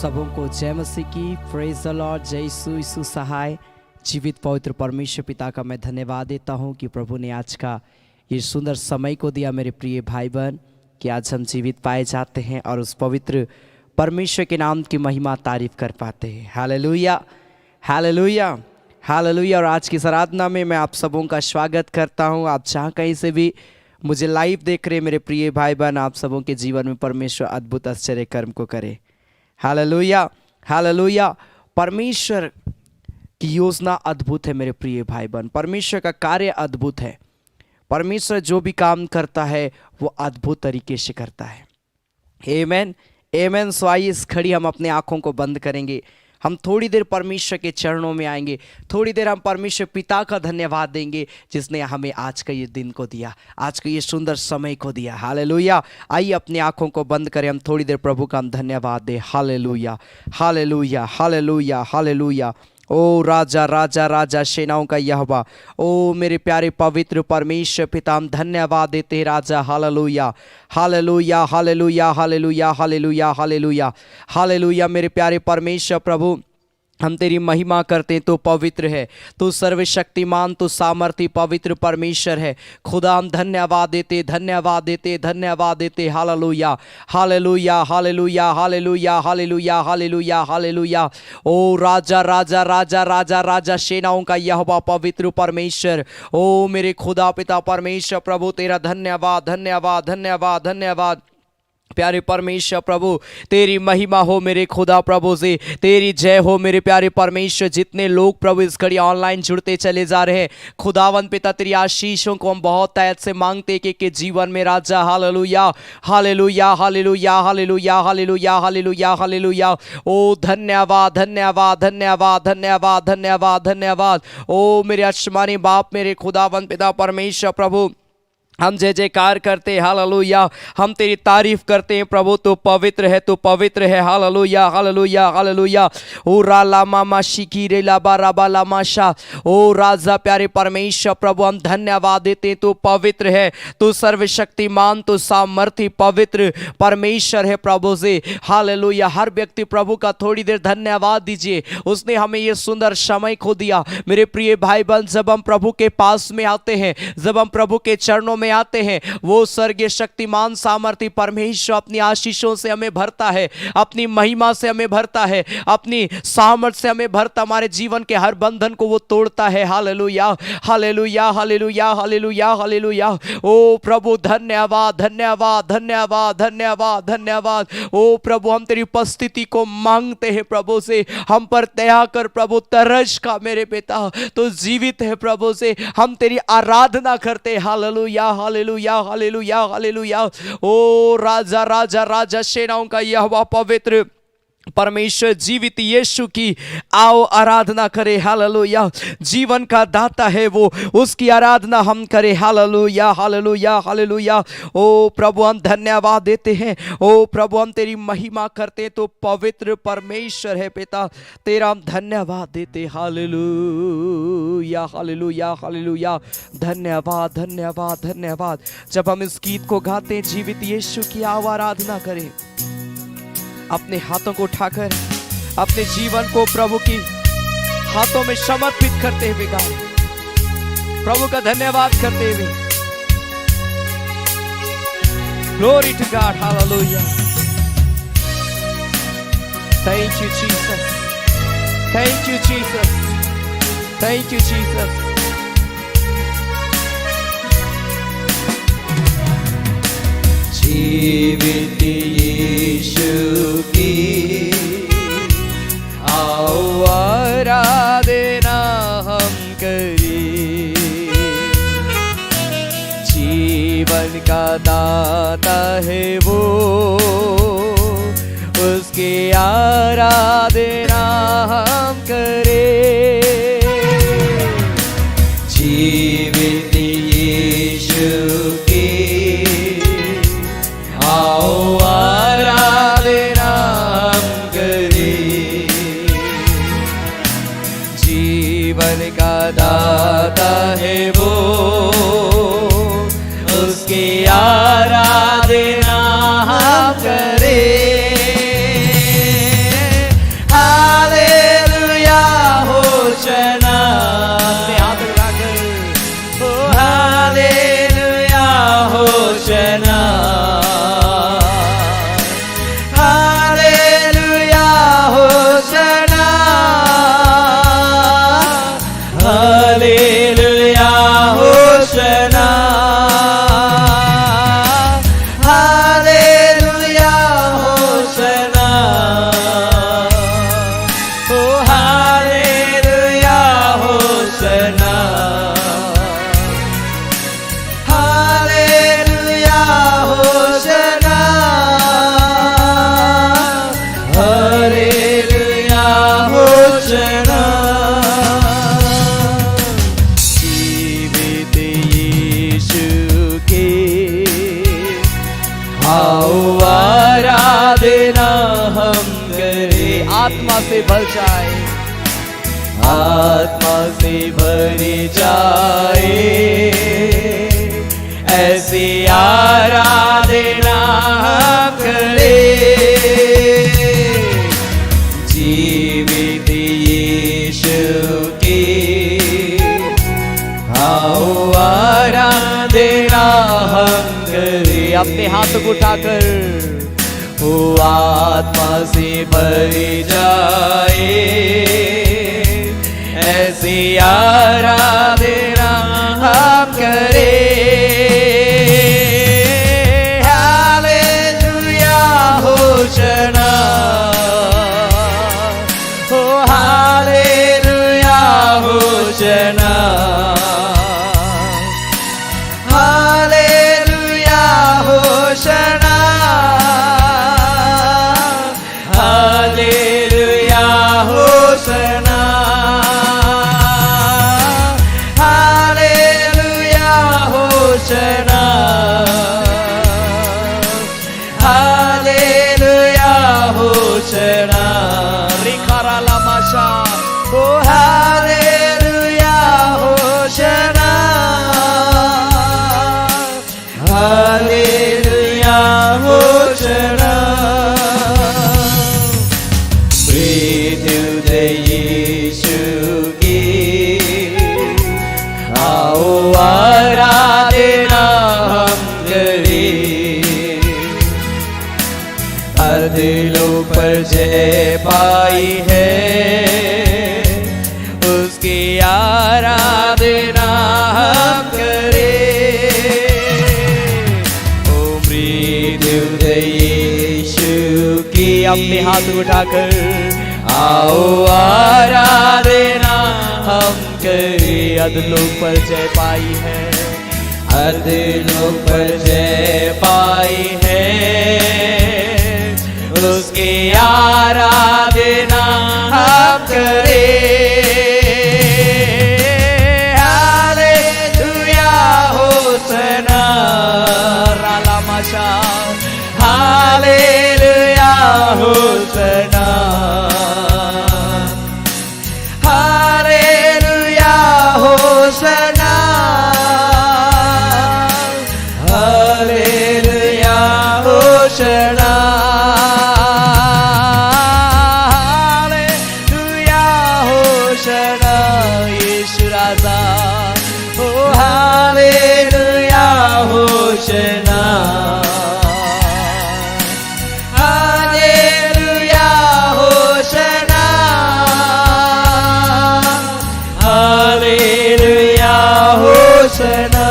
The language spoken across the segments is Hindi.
सबों को जय मसीह की। Praise the Lord. जय यीशु सहाय। जीवित पवित्र परमेश्वर पिता का मैं धन्यवाद देता हूं कि प्रभु ने आज का ये सुंदर समय को दिया मेरे प्रिय भाई बहन, कि आज हम जीवित पाए जाते हैं और उस पवित्र परमेश्वर के नाम की महिमा तारीफ कर पाते हैं। Hallelujah, hallelujah, hallelujah. और आज की इस आराधना में मैं आप सबों का स्वागत करता हूं। आप जहाँ कहीं से भी मुझे लाइव देख रहे मेरे प्रिय भाई बहन, आप सबों के जीवन में परमेश्वर अद्भुत आश्चर्य कर्म को करे। Hallelujah, hallelujah. परमेश्वर की योजना अद्भुत है मेरे प्रिय भाई बहन। परमेश्वर का कार्य अद्भुत है। परमेश्वर जो भी काम करता है वो अद्भुत तरीके से करता है। आमीन, आमीन। सो आइए इस घड़ी हम अपने आँखों को बंद करेंगे। हम थोड़ी देर परमेश्वर के चरणों में आएंगे। थोड़ी देर हम परमेश्वर पिता का धन्यवाद देंगे जिसने हमें आज का ये दिन को दिया, आज का ये सुंदर समय को दिया। हालेलुया। आइए अपनी आंखों को बंद करें, हम थोड़ी देर प्रभु का हम धन्यवाद दें। Hallelujah, hallelujah, hallelujah, hallelujah. ओ राजा राजा राजा सेनाओं का यहोवा, ओ मेरे प्यारे पवित्र परमेश्वर पिता, हम धन्यवाद देते हैं राजा। Hallelujah, hallelujah, hallelujah, hallelujah, hallelujah, hallelujah, hallelujah. मेरे प्यारे परमेश्वर प्रभु, हम तेरी महिमा करते हैं। तो पवित्र है, तो सर्वशक्तिमान, तो सामर्थी पवित्र परमेश्वर है। खुदा हम धन्यवाद देते, धन्यवाद देते, धन्यवाद देते। Hallelujah, hallelujah, hallelujah, hallelujah, hallelujah, hallelujah, hallelujah. ओ राजा राजा राजा राजा राजा सेनाओं का यहोवा पवित्र परमेश्वर, ओ मेरे खुदा पिता परमेश्वर प्रभु, तेरा धन्यवाद, धन्यवाद, धन्यवाद, धन्यवाद। प्यारे परमेश्वर प्रभु, तेरी महिमा हो मेरे खुदा प्रभु से, तेरी जय हो मेरे प्यारे परमेश्वर। जितने लोग प्रभु इस घड़ी ऑनलाइन जुड़ते चले जा रहे हैं, खुदावन पिता तेरी आशीषों को हम बहुत तैत से मांगते के जीवन में राजा। Hallelujah, hallelujah, hallelujah, hallelujah, hallelujah, hallelujah, hallelujah. ओ धन्यवाद, धन्यवाद, धन्यवाद, धन्यवाद, धन्यवाद, धन्यवाद। ओ मेरे आसमानी बाप, मेरे खुदावन पिता परमेश्वर प्रभु, हम जय जयकार करते हैं। हालेलुया, हम तेरी तारीफ करते हैं प्रभु। तो पवित्र है, तो पवित्र है। Hallelujah, hallelujah, hallelujah. ओ राला मामा शिकी रे लाबा राबा लामा शाह। ओ राजा प्यारे परमेश्वर प्रभु, हम धन्यवाद देते हैं। तो पवित्र है, तो सर्वशक्तिमान, तो सामर्थी पवित्र परमेश्वर है प्रभु से। हालेलुया। हर व्यक्ति प्रभु का थोड़ी देर धन्यवाद दीजिए। उसने हमें ये सुंदर समय को दिया मेरे प्रिय भाई बहन। जब हम प्रभु के पास में आते हैं, जब हम प्रभु के चरणों में आते हैं, वो स्वर्गीय शक्तिमान सामर्थी परमेश्वर अपनी आशीषों से हमें भरता है, अपनी महिमा से हमें भरता है, अपनी सामर्थ से हमें भरता, हमारे जीवन के हर बंधन को वो तोड़ता है। Hallelujah, hallelujah, hallelujah, hallelujah, hallelujah. ओ प्रभु धन्यवाद, धन्यवाद, धन्यवाद, धन्यवाद, धन्यवाद। ओ प्रभु, हम तेरी उपस्थिति को मांगते हैं प्रभु से। हम पर दया कर प्रभु, तरस का मेरे पिता तो जीवित है प्रभु से। हम तेरी आराधना करते। Hallelujah, hallelujah, hallelujah, hallelujah. ओ राजा राजा राजा सेनाओं का यहोवा पवित्र परमेश्वर, जीवित यीशु की आओ आराधना करें। हालेलुया। जीवन का दाता है वो, उसकी आराधना हम करें। Hallelujah, hallelujah, hallelujah. ओ प्रभु, हम धन्यवाद देते हैं। ओ प्रभु, हम तेरी महिमा करते हैं। तो पवित्र परमेश्वर है पिता, तेरा हम धन्यवाद देते। Hallelujah, hallelujah, hallelujah. धन्यवाद, धन्यवाद, धन्यवाद। जब हम इस गीत को गाते हैं, जीवित यीशु की आओ आराधना करें, अपने हाथों को उठाकर अपने जीवन को प्रभु की हाथों में समर्पित करते हुए गाएं, प्रभु का धन्यवाद करते हुए। Glory to God, hallelujah. Thank you Jesus, thank you Jesus, thank you Jesus. जीवित यीशु की आओ आराधना हम करें। जीवन का दाता है वो, उसकी आराधना हम करें। जीवित यीशु की आओ आराधना हम करें। जीवन का दाता है वो, उसकी आराधना आत्मा से भर जाए, आत्मा से भरी जाए, ऐसी आराधना हम करें। जीवित यीशु की आओ आराधना हम करें। अपने हाथ को उठाकर वो आत्मा से भरी जाए, ऐसी आराधना हम करें। हालेलुया होशना, ओ hallelujah hosanna, hallelujah hosanna, hallelujah hosanna, hallelujah hosanna, hallelujah hosanna. रिखारा लामाशा, ओ हालेलुया होशना, हालेलुया होशना। मृत्युंजय यीशु की आओ आराधना हम करें। अधलोक पर जय पाई है, उसकी आराधना हम करें। ओ मृत्युंजय यीशु की अपने हाथ उठाकर आओ आराधना हम करें। अधलोक पर जय पाई है, अधलोक पर जय पाई है, उसकी आराधना हम करें। हालेलुया होशना, रालामाशा, hallelujah hosanna, hallelujah hosanna, hallelujah hosanna, hallelujah hosanna. यीशु राजा, ओ hallelujah hosanna, hallelujah hosanna, hallelujah hosanna.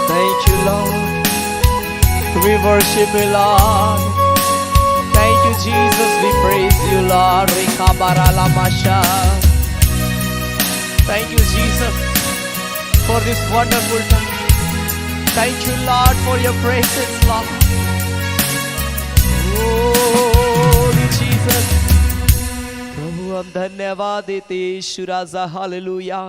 Thank you, Lord. We worship you, Lord. Thank you, Jesus. We praise you, Lord. Rikhabaralamasha. Thank you, Jesus, for this wonderful time. Thank you, Lord, for your presence, Lord. Holy Jesus. प्रभु हम धन्यवाद देते यीशु राजा, हालेलुया।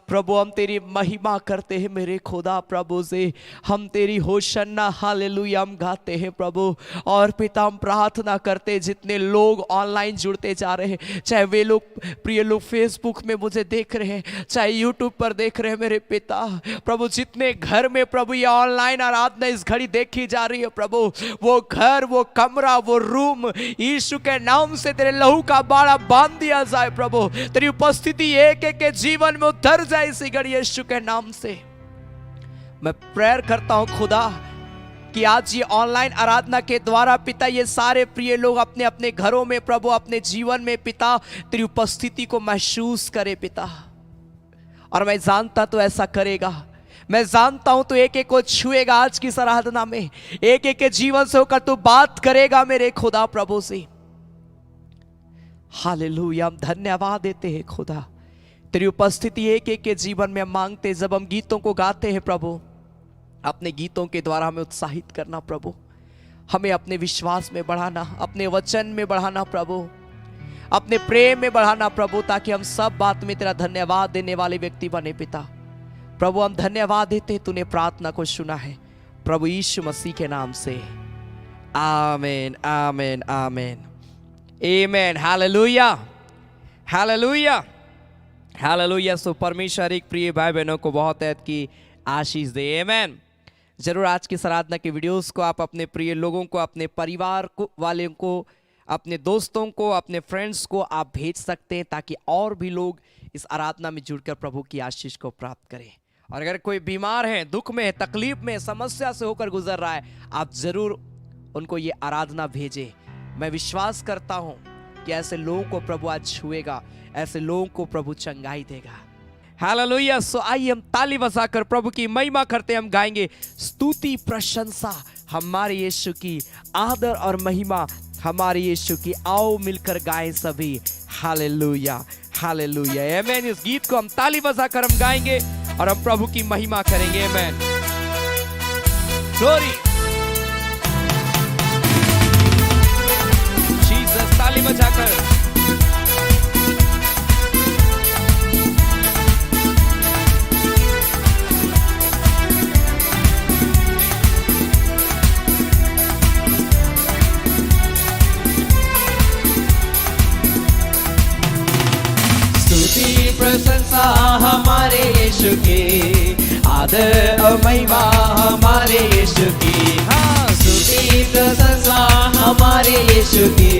प्रभु हम तेरी महिमा करते हैं मेरे खुदा, प्रभु से हम तेरी होशन्ना हालेलुया हम गाते हैं प्रभु। और पिता हम प्रार्थना करते हैं जितने लोग ऑनलाइन जुड़ते जा रहे हैं, चाहे वे लोग प्रिय लोग फेसबुक में मुझे देख रहे हैं, चाहे यूट्यूब पर देख रहे हैं मेरे पिता, प्रभु जितने घर में प्रभु ये ऑनलाइन आराधना इस घड़ी देखी जा रही है प्रभु, वो घर, वो कमरा, वो रूम यीशु के नाम से तेरे लहू का बाड़ा बांध दिया जाए प्रभु। तेरी उपस्थिति एक एक के जीवन में उतर जाए इसी घड़ी यीशु के नाम से। मैं प्रेयर करता हूं खुदा कि आज ये ऑनलाइन आराधना के द्वारा पिता ये सारे प्रिय लोग अपने अपने घरों में प्रभु, अपने जीवन में पिता तेरी उपस्थिति को महसूस करे पिता। और मैं जानता तो ऐसा करेगा, मैं जानता हूं तो एक एक को छुएगा आज की आराधना में, एक एक के जीवन से होकर तू बात करेगा मेरे खुदा प्रभु से। हालेलुया, हम धन्यवाद देते हैं खुदा, तेरी उपस्थिति एक एक के जीवन में मांगते। जब हम गीतों को गाते हैं प्रभु, अपने गीतों के द्वारा हमें उत्साहित करना प्रभु, हमें अपने विश्वास में बढ़ाना, अपने वचन में बढ़ाना प्रभु, अपने प्रेम में बढ़ाना प्रभु, ताकि हम सब बात में तेरा धन्यवाद देने वाले व्यक्ति बने पिता। प्रभु हम धन्यवाद देते, तूने प्रार्थना को सुना है, प्रभु यीशु मसीह के नाम से आमीन आमीन आमीन आमीन। Hallelujah hallelujah hallelujah. सो परमेश्वर एक प्रिय भाई बहनों को बहुत है कि आशीष दे। आमीन। जरूर आज की आराधना के वीडियोस को आप अपने प्रिय लोगों को, अपने परिवार को वाले को, अपने दोस्तों को, अपने फ्रेंड्स को आप भेज सकते हैं ताकि और भी लोग इस आराधना में जुड़कर प्रभु की आशीष को प्राप्त करें। और अगर कोई बीमार है, दुख में है, तकलीफ में, समस्या से होकर गुजर रहा है, आप जरूर उनको ये आराधना भेजें। मैं विश्वास करता हूं कि ऐसे लोगों को प्रभु आज छुएगा, ऐसे लोगों को प्रभु चंगाई देगा। हालेलुया। सो आइए हम ताली बजाकर प्रभु की महिमा करते, हम गाएंगे स्तुति प्रशंसा हमारे यीशु की, आदर और महिमा हमारे यीशु की। आओ मिलकर गाएं सभी। हालेलुया हालेलुया आमीन। इस गीत को हम ताली बजाकर हम गाएंगे और हम प्रभु की महिमा करेंगे। आमीन। Glory Jesus. ताली बजाकर प्रशंसा हमारे यीशु की, आदर और महिमा हमारे यीशु की। हाँ, स्तुति प्रशंसा हमारे यीशु की,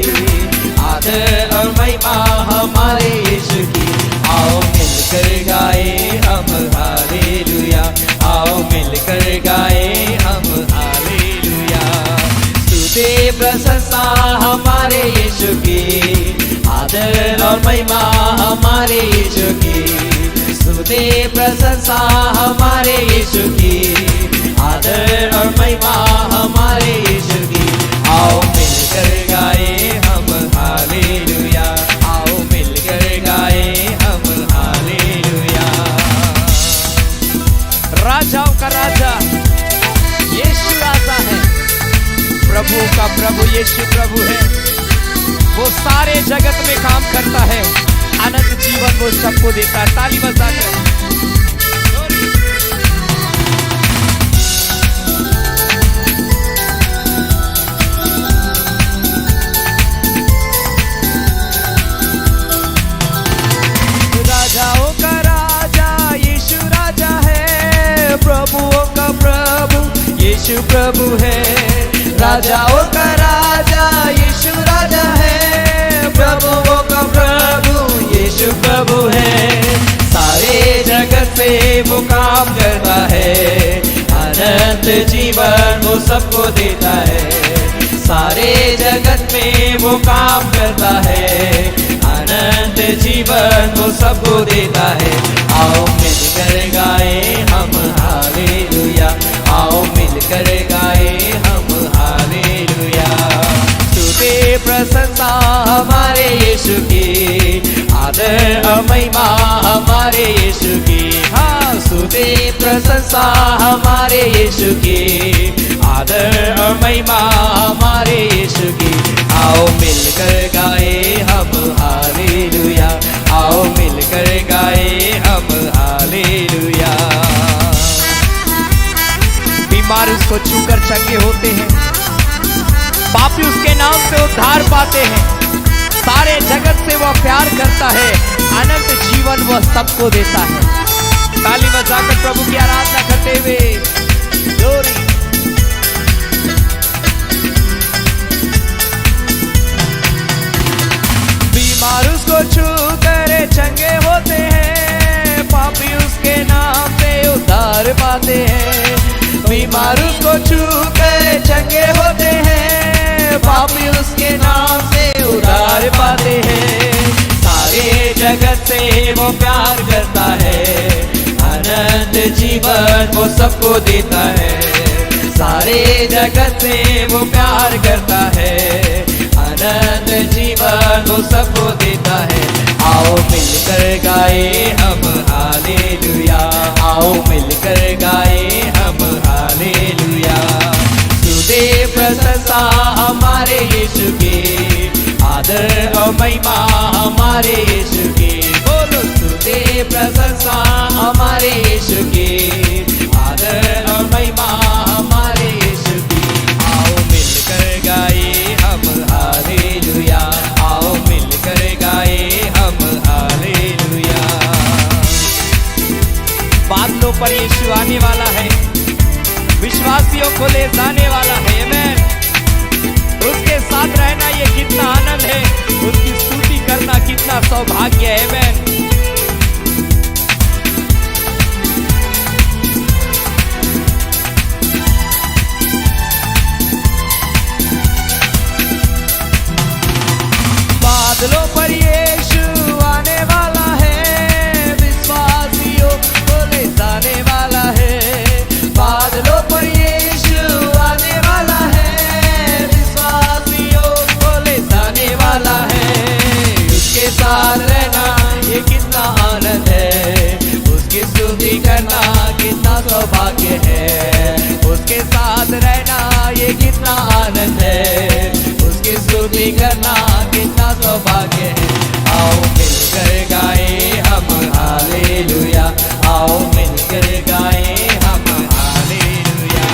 आदर और महिमा हमारे यीशु की। आओ मिलकर गाए हम हालेलुया, आओ मिलकर गाए हम हालेलुया। स्तुति प्रशंसा हमारे यीशु की, आदर और महिमा हमारे यीशु की। स्तुति प्रशंसा हमारे यीशु की, आदर और महिमा हमारे यीशु की। आओ मिलकर गाए हम हालेलुया, आओ मिलकर गाए हम हालेलुया। राजाओं का राजा यीशु राजा है, प्रभु का प्रभु यीशु प्रभु है। वो सारे जगत में काम करता है, अनंत जीवन वो सबको देता है। ताली बजाकर राजाओं का राजा यीशु राजा है, प्रभुओं का प्रभु यीशु प्रभु है। राजाओं का राजा यीशु राजा है, प्रभुओं का प्रभु यीशु प्रभु है। सारे जगत पे वो काम करता है, अनंत जीवन वो सबको देता है। सारे जगत में वो काम करता है, अनंत जीवन वो सबको देता है। आओ मिलकर गाए हम हालेलुया, आओ मिलकर गाए हम हालेलुया। स्तुति प्रशंसा हमारे यीशु की, आदर और महिमा हमारे यीशु की। हाँ, स्तुति प्रशंसा हमारे यीशु की, आदर और महिमा हमारे यीशु की। आओ मिलकर गाए हम हालेलुया, आओ मिलकर गाए हम हालेलुया। बीमार उसको छूकर चंगे होते हैं, पापी उसके नाम से उद्धार पाते हैं। सारे जगत से वह प्यार करता है, अनंत जीवन वह सबको देता है। ताली बजाकर प्रभु की आराधना करते हुए ग्लोरी। बीमार उसको छूकर चंगे होते हैं, पापी उसके नाम से उद्धार पाते हैं। बीमार उसको छूकर चंगे होते हैं, पापी उसके नाम से उद्धार पाते हैं। सारे जगत से वो प्यार करता है, अनंत जीवन वो सबको देता है। सारे जगत से वो प्यार करता है, अनंत जीवन वो सबको देता है। आओ मिलकर गाए हम हालेलुया, आओ मिलकर गाए हम हालेलुया। स्तुति प्रशंसा हमारे यीशु की, आदर और महिमा हमारे यीशु की। बोलो स्तुति प्रशंसा हमारे यीशु की, आदर और महिमा हमारे बरसाने वाला है। आमेन। उसके साथ रहना ये कितना आनंद है, उसकी स्तुति करना कितना सौभाग्य है। आमेन। बादलों पर यीशु आने वाला है, विश्वासियों को ले जाने वाला है। बादलों पर यीशु आने वाला है, विश्वासियों को ले जाने वाला है। उसके साथ रहना ये कितना आनंद है, उसकी स्तुति करना कितना सौभाग्य है। उसके साथ रहना ये कितना आनंद है, उसकी स्तुति करना कितना सौभाग्य है। आओ मिलकर गाए हम हालेलुया, आओ मिलकर गाए हम हालेलुया।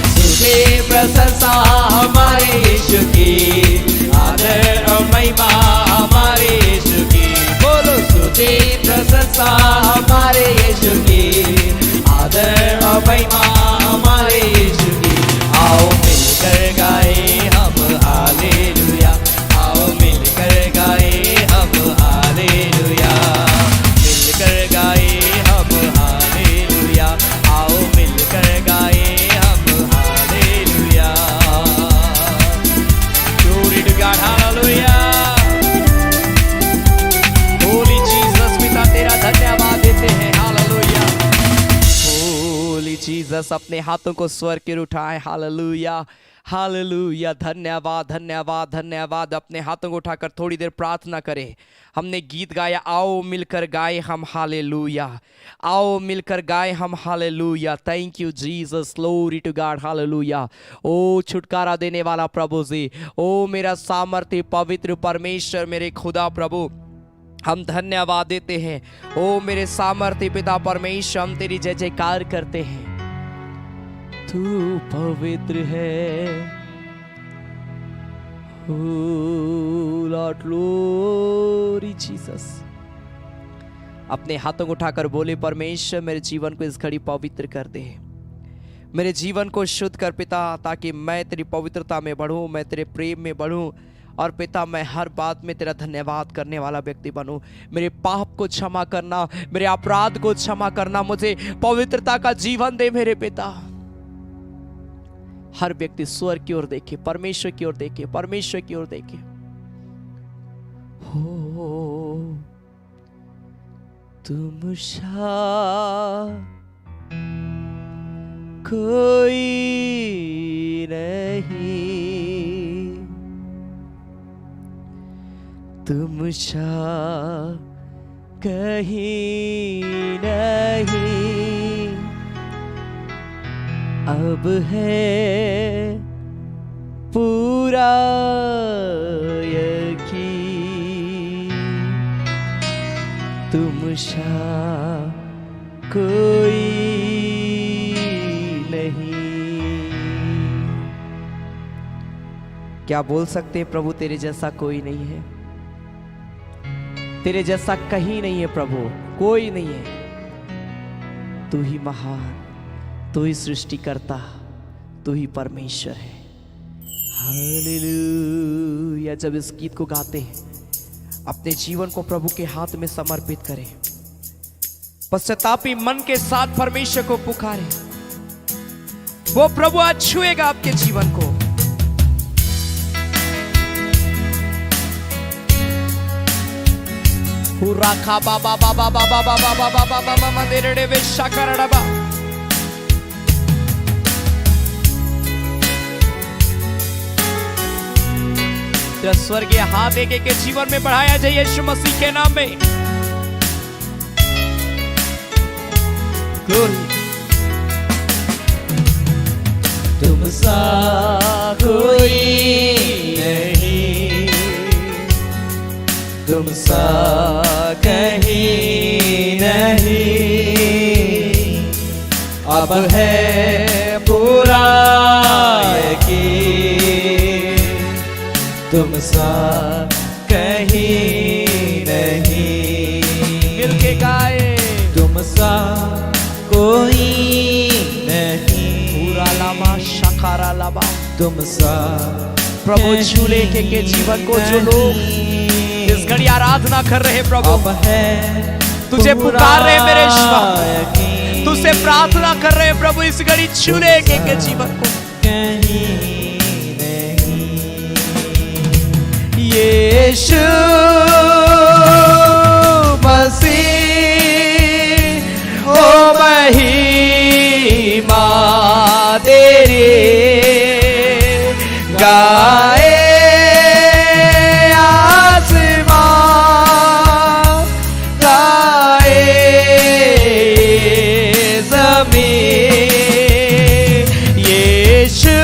स्तुति प्रशंसा हमारे यीशु की, आदर और महिमा हमारे यीशु की। बोलो स्तुति प्रशंसा हमारे यीशु की, आदर और महिमा हमारे यीशु की। आओ मिलकर गाए हम हालेलुया, आओ मिलकर गाए हम हालेलुया। मिलकर गाए हम हालेलुया, आओ मिलकर गाए हम hallelujah. Glory to God, hallelujah। Holy Jesus, पिता तेरा धन्यवाद देते हैं। हालेलुया। Holy Jesus, अपने हाथों को स्वर की ओर उठाए। Hallelujah, hallelujah. धन्यवाद, धन्यवाद, धन्यवाद। अपने हाथों को उठाकर थोड़ी देर प्रार्थना करें। हमने गीत गाया, आओ मिलकर गाए हम हालेलुया, आओ मिलकर गाए हम hallelujah. Thank you Jesus, glory to God, hallelujah. ओ छुटकारा देने वाला प्रभु जी, ओ मेरा सामर्थ्य पवित्र परमेश्वर, मेरे खुदा प्रभु, हम धन्यवाद देते हैं। ओ मेरे सामर्थ्य पिता परमेश्वर, हम तेरी जय जयकार करते हैं। तू पवित्र है, लॉर्ड, ग्लोरी जीसस। अपने हाथों को उठाकर बोले, परमेश्वर मेरे जीवन को इस घड़ी पवित्र कर दे, मेरे जीवन को शुद्ध कर पिता, ताकि मैं तेरी पवित्रता में बढ़ूं, मैं तेरे प्रेम में बढ़ूं, और पिता मैं हर बात में तेरा धन्यवाद करने वाला व्यक्ति बनूं। मेरे पाप को क्षमा करना, मेरे अपराध को क्षमा करना, मुझे पवित्रता का जीवन दे मेरे पिता। हर व्यक्ति स्वर की ओर देखे, परमेश्वर की ओर देखे, परमेश्वर की ओर देखे। हो तुम सा कोई नहीं, तुम सा कहीं नहीं, अब है पूरा यकीन, तुम सा कोई नहीं। क्या बोल सकते हैं, प्रभु तेरे जैसा कोई नहीं है, तेरे जैसा कहीं नहीं है प्रभु, कोई नहीं है। तू ही महान, तू ही सृष्टिकर्ता, तू ही परमेश्वर है। हालेलुया। जब इस गीत को गाते हैं, अपने जीवन को प्रभु के हाथ में समर्पित करें, पश्चातापी मन के साथ परमेश्वर को पुकारें। वो प्रभु आज छुएगा आपके जीवन को। हुराखा बाबा बाबा बाबा बाबा बाबा बाबा बाबा देरड़े वेशा करड़बा। तेरा स्वर्गीय हाथ एक एक के जीवन में बढ़ाया जाए यीशु मसीह के नाम में। ग्लोरी। तुम सा कोई नहीं, तुम सा कहीं नहीं, अब है पूरा यकीन, तुम सा कहीं नहीं। मिलके गाए, तुम सा कोई नहीं, पूरा लामा शक खारा लाबा। तुम सा प्रभु छू ले के जीवन को जो लोग इस घड़ी आराधना कर रहे प्रभु, अब है तुझे पुकार रहे मेरे ईश्वर, तुझसे प्रार्थना कर रहे हैं प्रभु, इस घड़ी छू ले के जीवन को। यीशु मसीह ओ महिमा तेरी गाए आसमां, गाए ज़मीन। यीशु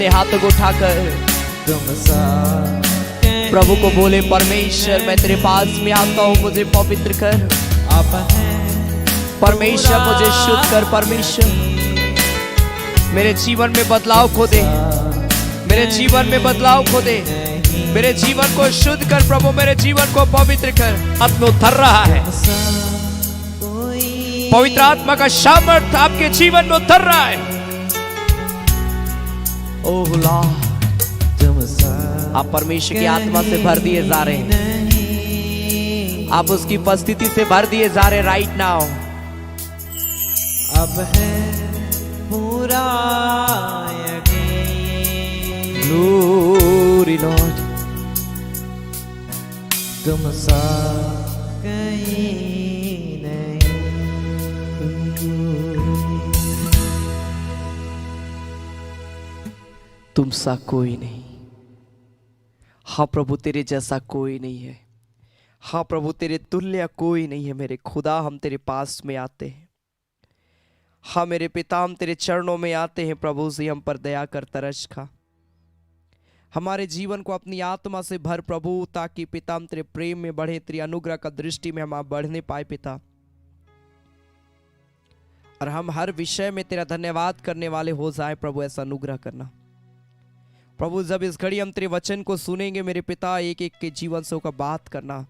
हाथों को उठाकर तुम सा प्रभु को बोले, परमेश्वर मैं तेरे पास में आता हूँ, मुझे पवित्र कर। अब है परमेश्वर मुझे शुद्ध कर। परमेश्वर मेरे जीवन में बदलाव खो दे, मेरे जीवन में बदलाव खो दे, मेरे जीवन को शुद्ध कर प्रभु, मेरे जीवन को पवित्र कर। आत्मा उतर रहा है, पवित्र आत्मा का सामर्थ आपके जीवन में उतर रहा है। ओह लॉर्ड, आप परमेश्वर की आत्मा से भर दिए जा रहे हैं, आप उसकी उपस्थिति से भर दिए जा रहे हैं राइट नाउ। अब है पूरा ग्लोरी लॉर्ड, तुम सा कहीं नहीं। तुम सा कोई नहीं। हाँ प्रभु, तेरे जैसा कोई नहीं है। हाँ प्रभु, तेरे तुल्य कोई नहीं है। मेरे खुदा, हम तेरे पास में आते हैं। हाँ मेरे पिता, हम तेरे चरणों में आते हैं प्रभु से हम पर दया कर, तरस खा। हमारे जीवन को अपनी आत्मा से भर प्रभु, ताकि पिता हम तेरे प्रेम में बढ़े, तेरी अनुग्रह का दृष्टि में हम बढ़ने पाए पिता, और हम हर विषय में तेरा धन्यवाद करने वाले हो जाए प्रभु। ऐसा अनुग्रह करना प्रभु। जब इस घड़ी हम तेरे वचन को सुनेंगे मेरे पिता, एक एक के जीवन से होकर बात करना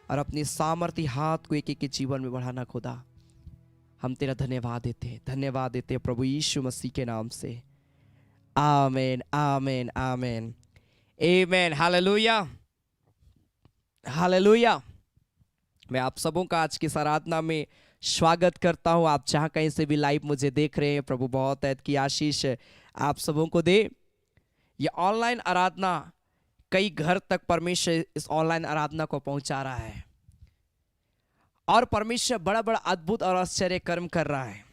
और अपनी सामर्थ्य हाथ को एक एक के जीवन में बढ़ाना। खुदा, हम तेरा धन्यवाद देते हैं, धन्यवाद देते हैं प्रभु यीशु मसीह के नाम से। आमीन, आमीन, आमीन, आमीन। Hallelujah, hallelujah. मैं आप सबों का आज की इस आराधना में स्वागत करता हूं। आप जहां कहीं से भी लाइव मुझे देख रहे हैं, प्रभु बहुत ऐत की आशीष आप सबों को दे। ये ऑनलाइन आराधना कई घर तक परमेश्वर इस ऑनलाइन आराधना को पहुंचा रहा है, और परमेश्वर बड़ा बड़ा अद्भुत और आश्चर्य कर्म कर रहा है।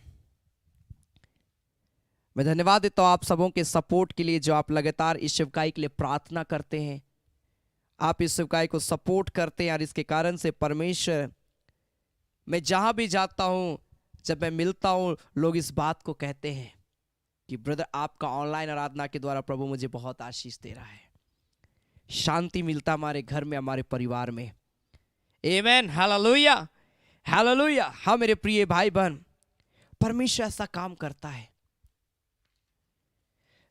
मैं धन्यवाद देता हूं आप सबों के सपोर्ट के लिए, जो आप लगातार इस शिवकाई के लिए प्रार्थना करते हैं। आप इस शिवकाई को सपोर्ट करते हैं, और इसके कारण से परमेश्वर, मैं जहां भी जाता हूं, जब मैं मिलता हूं, लोग इस बात को कहते हैं कि ब्रदर, आपका ऑनलाइन आराधना के द्वारा प्रभु मुझे बहुत आशीष दे रहा है, शांति मिलता हमारे घर में, हमारे परिवार में। आमीन, हालेलुया, हालेलुया। हाँ मेरे प्रिय भाई बहन, परमेश्वर ऐसा काम करता है।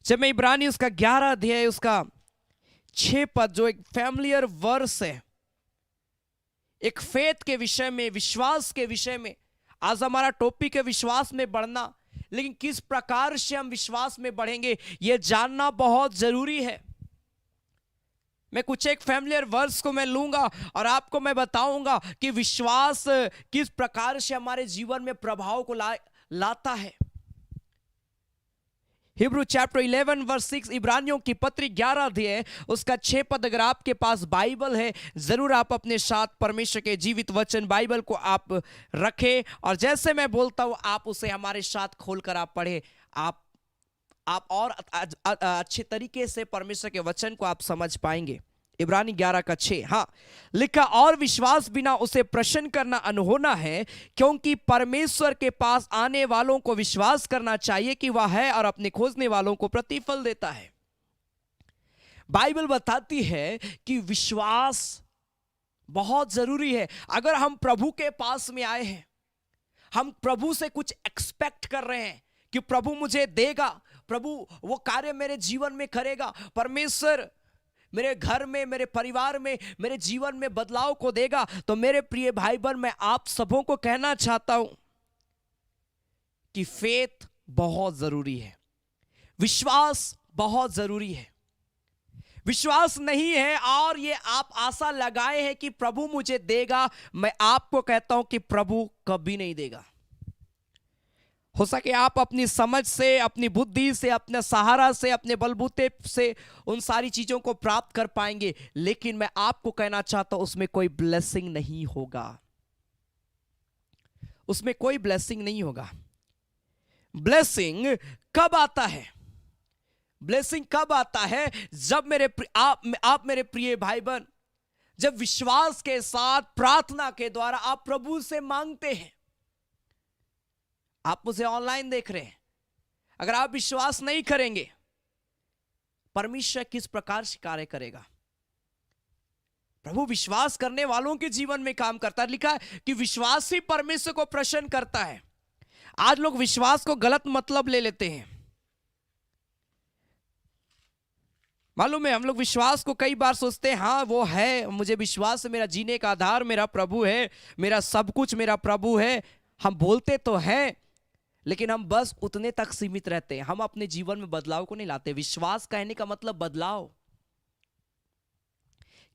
जब मैं इब्रानी उसका 11 अध्याय उसका 6 पद, जो एक फैमिलियर वर्स है, एक फेथ के विषय में, विश्वास के विषय में। आज हमारा टॉपिक है विश्वास में बढ़ना, लेकिन किस प्रकार से हम विश्वास में बढ़ेंगे यह जानना बहुत जरूरी है। मैं कुछ एक फैमिलियर वर्स को मैं लूंगा और आपको मैं बताऊंगा कि विश्वास किस प्रकार से हमारे जीवन में प्रभाव को लाता है। हिब्रू चैप्टर 11 वर्स 6, इब्रानियों की पत्री 11 अध्याय उसका 6 पद। अगर आपके पास बाइबल है, जरूर आप अपने साथ परमेश्वर के जीवित वचन बाइबल को आप रखें, और जैसे मैं बोलता हूं आप उसे हमारे साथ खोलकर आप पढ़े। आप और अच्छे तरीके से परमेश्वर के वचन को आप समझ पाएंगे। इब्रानी 11 का 6, हाँ लिखा, और विश्वास बिना उसे प्रसन्न करना अनहोना है, क्योंकि परमेश्वर के पास आने वालों को विश्वास करना चाहिए कि वह है और अपने खोजने वालों को प्रतिफल देता है। बाइबल बताती है कि विश्वास बहुत जरूरी है। अगर हम प्रभु के पास में आए हैं, हम प्रभु से कुछ एक्सपेक्ट कर रहे हैं कि प्रभु मुझे देगा, प्रभु वो कार्य मेरे जीवन में करेगा, परमेश्वर मेरे घर में, मेरे परिवार में, मेरे जीवन में बदलाव को देगा, तो मेरे प्रिय भाई बहन, मैं आप सबों को कहना चाहता हूं कि फेथ बहुत जरूरी है, विश्वास बहुत जरूरी है। विश्वास नहीं है और ये आप आशा लगाए हैं कि प्रभु मुझे देगा, मैं आपको कहता हूं कि प्रभु कभी नहीं देगा। हो सके आप अपनी समझ से, अपनी बुद्धि से, अपने सहारा से, अपने बलबूते से उन सारी चीजों को प्राप्त कर पाएंगे, लेकिन मैं आपको कहना चाहता हूं उसमें कोई ब्लेसिंग नहीं होगा, उसमें कोई ब्लेसिंग नहीं होगा। ब्लेसिंग कब आता है? ब्लेसिंग कब आता है? जब आप मेरे प्रिय भाई बहन, जब विश्वास के साथ प्रार्थना के द्वारा आप प्रभु से मांगते हैं। आप मुझे ऑनलाइन देख रहे हैं, अगर आप विश्वास नहीं करेंगे, परमेश्वर किस प्रकार से कार्य करेगा? प्रभु विश्वास करने वालों के जीवन में काम करता है। लिखा है कि विश्वास ही परमेश्वर को प्रसन्न करता है। आज लोग विश्वास को गलत मतलब ले लेते हैं। मालूम है, हम लोग विश्वास को कई बार सोचते हैं, हाँ वो है, मुझे विश्वास है, मेरा जीने का आधार मेरा प्रभु है, मेरा सब कुछ मेरा प्रभु है। हम बोलते तो हैं, लेकिन हम बस उतने तक सीमित रहते हैं, हम अपने जीवन में बदलाव को नहीं लाते। विश्वास कहने का मतलब बदलाव।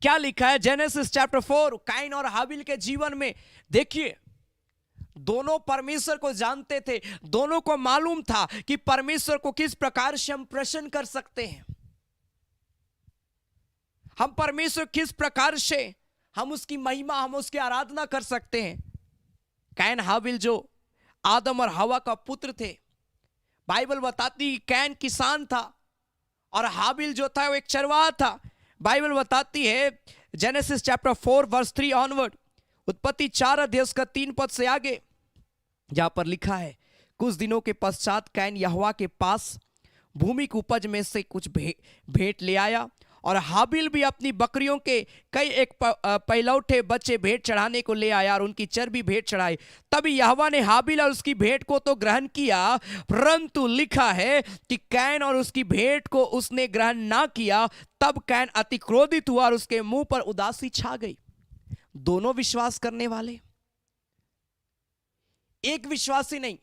क्या लिखा है जेनेसिस चैप्टर 4, काइन और हाबिल के जीवन में? देखिए, दोनों परमेश्वर को जानते थे, दोनों को मालूम था कि परमेश्वर को किस प्रकार से हम प्रसन्न कर सकते हैं, हम परमेश्वर किस प्रकार से हम उसकी महिमा, हम उसकी आराधना कर सकते हैं। कैन हाबिल जो आदम और हवा का पुत्र थे, बाइबल बताती कैन किसान था और हाबिल जो था वो एक चरवाहा था। बाइबल बताती है जेनेसिस चैप्टर 4 वर्स 3 ऑनवर्ड, उत्पत्ति 4 अध्याय का 3 पद से आगे, जहां पर लिखा है, कुछ दिनों के पश्चात कैन यहोवा के पास भूमि की उपज में से कुछ भेंट ले आया और हाबिल भी अपनी बकरियों के कई एक पहलौठे बच्चे भेंट चढ़ाने को ले आया और उनकी चर्बी भेंट चढ़ाई। तभी यहोवा ने हाबिल और उसकी भेंट को तो ग्रहण किया, परंतु लिखा है कि कैन और उसकी भेंट को उसने ग्रहण ना किया। तब कैन अति क्रोधित हुआ और उसके मुंह पर उदासी छा गई। दोनों विश्वास करने वाले, एक विश्वासी नहीं,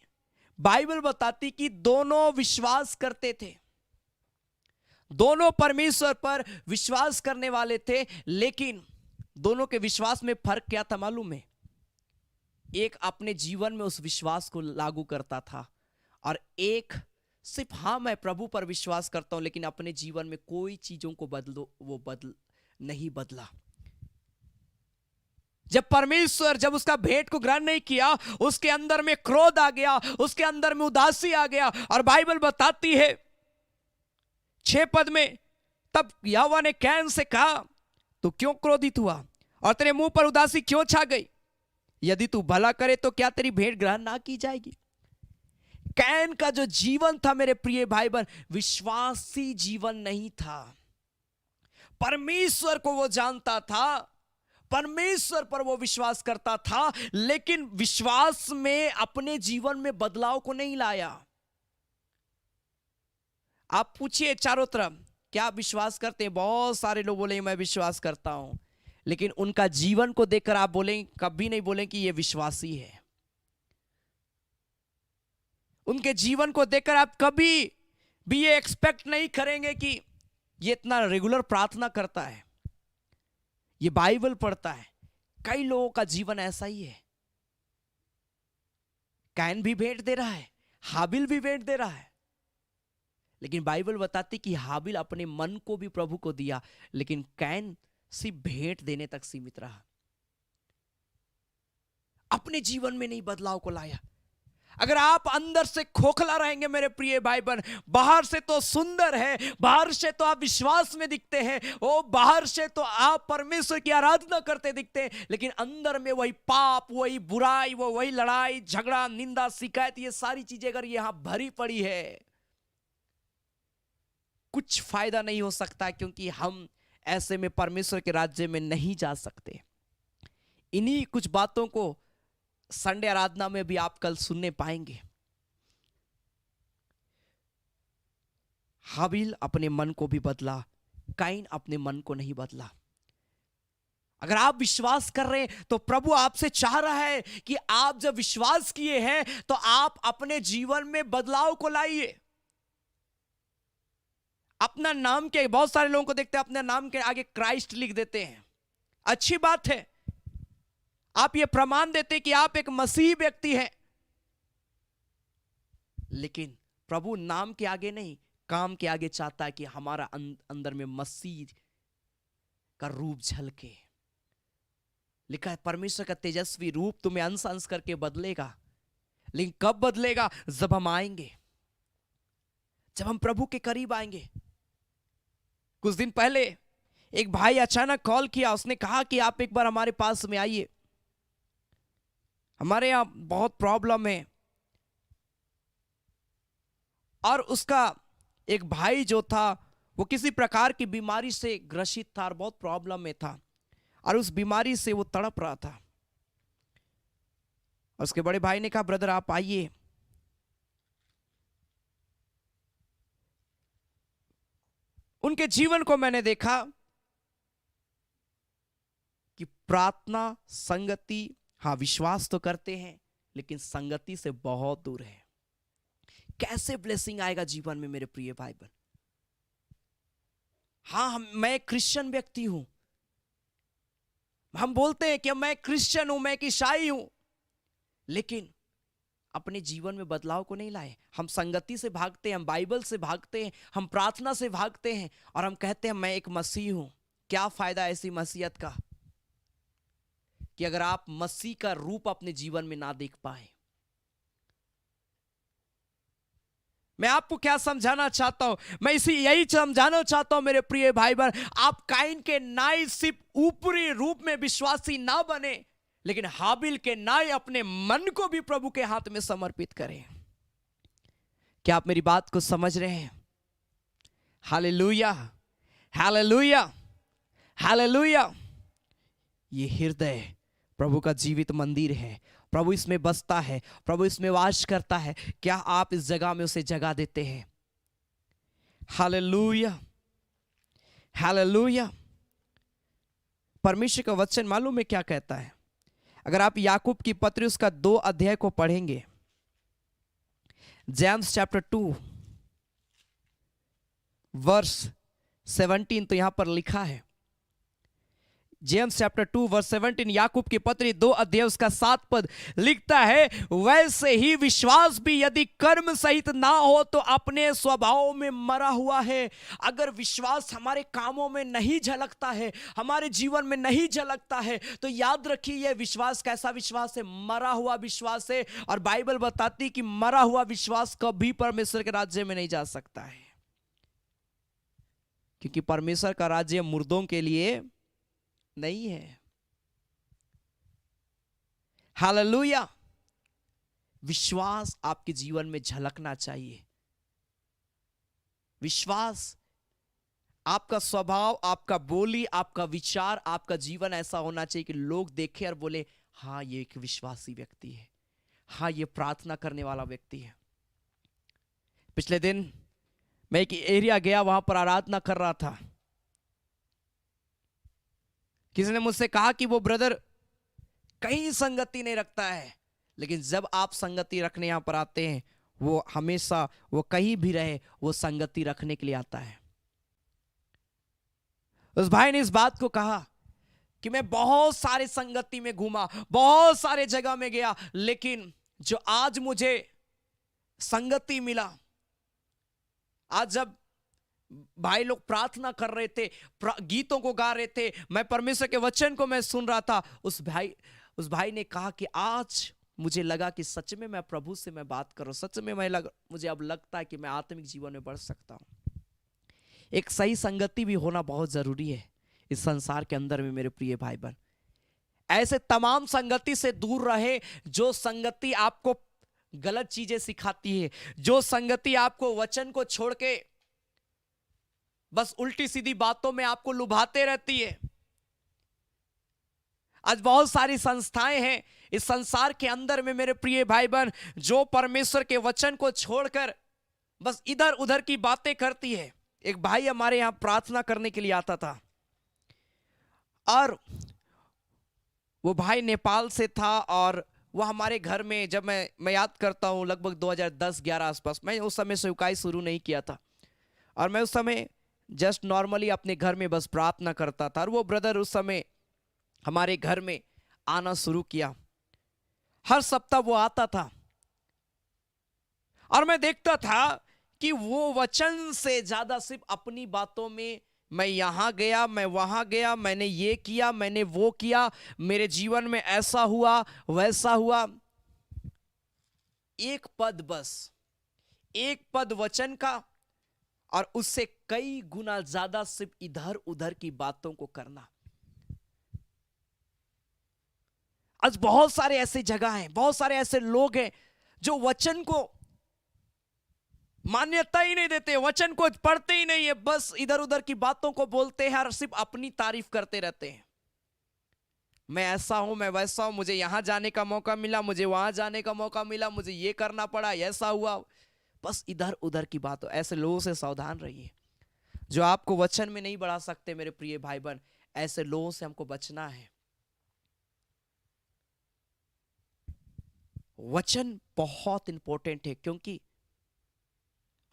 बाइबल बताती कि दोनों विश्वास करते थे, दोनों परमेश्वर पर विश्वास करने वाले थे। लेकिन दोनों के विश्वास में फर्क क्या था मालूम है? एक अपने जीवन में उस विश्वास को लागू करता था और एक सिर्फ हाँ मैं प्रभु पर विश्वास करता हूं, लेकिन अपने जीवन में कोई चीजों को नहीं बदला। जब परमेश्वर जब उसका भेंट को ग्रहण नहीं किया, उसके अंदर में क्रोध आ गया, उसके अंदर में उदासी आ गया। और बाइबल बताती है 6 पद में, तब यहोवा ने कैन से कहा, तू क्यों क्रोधित हुआ और तेरे मुंह पर उदासी क्यों छा गई? यदि तू भला करे तो क्या तेरी भेंट ग्रहण ना की जाएगी? कैन का जो जीवन था मेरे प्रिय भाई बहन, विश्वासी जीवन नहीं था। परमेश्वर को वो जानता था, परमेश्वर पर वो विश्वास करता था, लेकिन विश्वास में अपने जीवन में बदलाव को नहीं लाया। आप पूछिए चारों तरफ, क्या आप विश्वास करते हैं? बहुत सारे लोग बोलेंगे मैं विश्वास करता हूं, लेकिन उनका जीवन को देखकर आप बोलेंगे, कभी नहीं बोलेंगे कि ये विश्वासी है। उनके जीवन को देखकर आप कभी भी ये एक्सपेक्ट नहीं करेंगे कि ये इतना रेगुलर प्रार्थना करता है, ये बाइबल पढ़ता है। कई लोगों का जीवन ऐसा ही है। कैन भी भेंट दे रहा है, हाबिल भी भेंट दे रहा है, लेकिन बाइबल बताती कि हाबिल अपने मन को भी प्रभु को दिया, लेकिन कैन सिर्फ भेंट देने तक सीमित रहा, अपने जीवन में नहीं बदलाव को लाया। अगर आप अंदर से खोखला रहेंगे मेरे प्रिय भाई बहन, बाहर से तो सुंदर है, बाहर से तो आप विश्वास में दिखते हैं, ओ बाहर से तो आप परमेश्वर की आराधना करते दिखते हैं, लेकिन अंदर में वही पाप, वही बुराई, वही लड़ाई झगड़ा, निंदा, शिकायत, ये सारी चीजें अगर यहां भरी पड़ी है, कुछ फायदा नहीं हो सकता, क्योंकि हम ऐसे में परमेश्वर के राज्य में नहीं जा सकते। इन्हीं कुछ बातों को संडे आराधना में भी आप कल सुनने पाएंगे। हाबिल अपने मन को भी बदला, काइन अपने मन को नहीं बदला। अगर आप विश्वास कर रहे हैं तो प्रभु आपसे चाह रहा है कि आप जब विश्वास किए हैं तो आप अपने जीवन में बदलाव को लाइए। अपना नाम के, बहुत सारे लोगों को देखते हैं अपने नाम के आगे क्राइस्ट लिख देते हैं। अच्छी बात है, आप ये प्रमाण देते हैं कि आप एक मसीही व्यक्ति हैं, लेकिन प्रभु नाम के आगे नहीं, काम के आगे चाहता है कि हमारा अंदर में मसीह का रूप झलके। लिखा है परमेश्वर का तेजस्वी रूप तुम्हें अंश अंश करके बदलेगा, लेकिन कब बदलेगा? जब हम आएंगे, जब हम प्रभु के करीब आएंगे। कुछ दिन पहले एक भाई अचानक कॉल किया, उसने कहा कि आप एक बार हमारे पास में आइए, हमारे यहां बहुत प्रॉब्लम है। और उसका एक भाई जो था वो किसी प्रकार की बीमारी से ग्रसित था और बहुत प्रॉब्लम में था, और उस बीमारी से वो तड़प रहा था। और उसके बड़े भाई ने कहा ब्रदर आप आइए। उनके जीवन को मैंने देखा कि प्रार्थना, संगति, हाँ विश्वास तो करते हैं लेकिन संगति से बहुत दूर है। कैसे ब्लेसिंग आएगा जीवन में मेरे प्रिय भाई बहन? हाँ मैं एक क्रिश्चियन व्यक्ति हूं, हम बोलते हैं कि मैं क्रिश्चियन हूं, मैं एक ईसाई हूं, लेकिन अपने जीवन में बदलाव को नहीं लाए। हम संगति से भागते हैं, हम बाइबल से भागते हैं, हम प्रार्थना से भागते हैं, और हम कहते हैं मैं एक मसीह हूं। क्या फायदा ऐसी मसीहत का कि अगर आप मसीह का रूप अपने जीवन में ना देख पाए। मैं आपको क्या समझाना चाहता हूं? मैं यही समझाना चाहता हूं मेरे प्रिय भाई बहन, आप काइन के नाई सिर्फ ऊपरी रूप में विश्वासी ना बने, लेकिन हाबिल के नाई अपने मन को भी प्रभु के हाथ में समर्पित करें। क्या आप मेरी बात को समझ रहे हैं? Hallelujah, hallelujah, hallelujah. ये हृदय प्रभु का जीवित मंदिर है, प्रभु इसमें बसता है, प्रभु इसमें वास करता है। क्या आप इस जगह में उसे जगह देते हैं? Hallelujah, hallelujah. परमेश्वर का वचन मालूम है क्या कहता है? अगर आप याकूब की पत्री उसका 2 अध्याय को पढ़ेंगे, जेम्स चैप्टर 2 वर्स 17, तो यहां पर लिखा है, जेम्स चैप्टर 2 वर्स 17, याकूब की पत्री 2 अध्याय उसका 7 पद लिखता है, वैसे ही विश्वास भी यदि कर्म सहित ना हो तो अपने स्वभाव में मरा हुआ है। अगर विश्वास हमारे कामों में नहीं झलकता है, हमारे जीवन में नहीं झलकता है, तो याद रखिए यह विश्वास कैसा विश्वास है? मरा हुआ विश्वास है। और बाइबल बताती है कि मरा हुआ विश्वास कभी परमेश्वर के राज्य में नहीं जा सकता है, क्योंकि परमेश्वर का राज्य मुर्दों के लिए नहीं है। हालेलुया। विश्वास आपके जीवन में झलकना चाहिए। विश्वास, आपका स्वभाव, आपका बोली, आपका विचार, आपका जीवन ऐसा होना चाहिए कि लोग देखें और बोले हाँ ये एक विश्वासी व्यक्ति है, हाँ ये प्रार्थना करने वाला व्यक्ति है। पिछले दिन मैं एक एरिया गया, वहां पर आराधना कर रहा था। किसी ने मुझसे कहा कि वो ब्रदर कहीं संगति नहीं रखता है, लेकिन जब आप संगति रखने यहां पर आते हैं, वो हमेशा, वो कहीं भी रहे, वो संगति रखने के लिए आता है। उस भाई ने इस बात को कहा कि मैं बहुत सारे संगति में घूमा, बहुत सारे जगह में गया, लेकिन जो आज मुझे संगति मिला, आज जब भाई लोग प्रार्थना कर रहे थे, गीतों को गा रहे थे, मैं परमेश्वर के वचन को मैं सुन रहा था, उस भाई ने कहा कि आज मुझे लगा कि सच में मैं प्रभु से मैं बात कर रहा हूं, सच में मुझे अब लगता है कि मैं आत्मिक जीवन में बढ़ सकता हूं। एक सही संगति भी होना बहुत जरूरी है इस संसार के अंदर में मेरे प्रिय भाई बहन। ऐसे तमाम संगति से दूर रहे जो संगति आपको गलत चीजें सिखाती है, जो संगति आपको वचन को छोड़ के बस उल्टी सीधी बातों में आपको लुभाते रहती है। आज बहुत सारी संस्थाएं हैं इस संसार के अंदर में मेरे प्रिय भाई बहन, जो परमेश्वर के वचन को छोड़कर बस इधर उधर की बातें करती है। एक भाई हमारे यहां प्रार्थना करने के लिए आता था और वो भाई नेपाल से था और वो हमारे घर में, जब मैं याद करता हूँ लगभग 2010-11 आसपास, मैं उस समय सेवकाई शुरू नहीं किया था और मैं उस समय जस्ट नॉर्मली अपने घर में बस प्रार्थना करता था और वो ब्रदर उस समय हमारे घर में आना शुरू किया। हर सप्ताह वो आता था और मैं देखता था कि वो वचन से ज्यादा सिर्फ अपनी बातों में, मैं यहां गया, मैं वहां गया, मैंने ये किया, मैंने वो किया, मेरे जीवन में ऐसा हुआ वैसा हुआ। एक पद, बस एक पद वचन का और उससे कई गुना ज्यादा सिर्फ इधर उधर की बातों को करना। आज बहुत सारे ऐसे जगह हैं, बहुत सारे ऐसे लोग हैं जो वचन को मान्यता ही नहीं देते, वचन को पढ़ते ही नहीं है, बस इधर उधर की बातों को बोलते हैं और सिर्फ अपनी तारीफ करते रहते हैं। मैं ऐसा हूं, मैं वैसा हूं, मुझे यहां जाने का मौका मिला, मुझे वहां जाने का मौका मिला, मुझे ये करना पड़ा, ऐसा हुआ, बस इधर उधर की बात। ऐसे लोगों से सावधान रहिए जो आपको वचन में नहीं बढ़ा सकते मेरे प्रिय भाई बहन। ऐसे लोगों से हमको बचना है। वचन बहुत इंपॉर्टेंट है, क्योंकि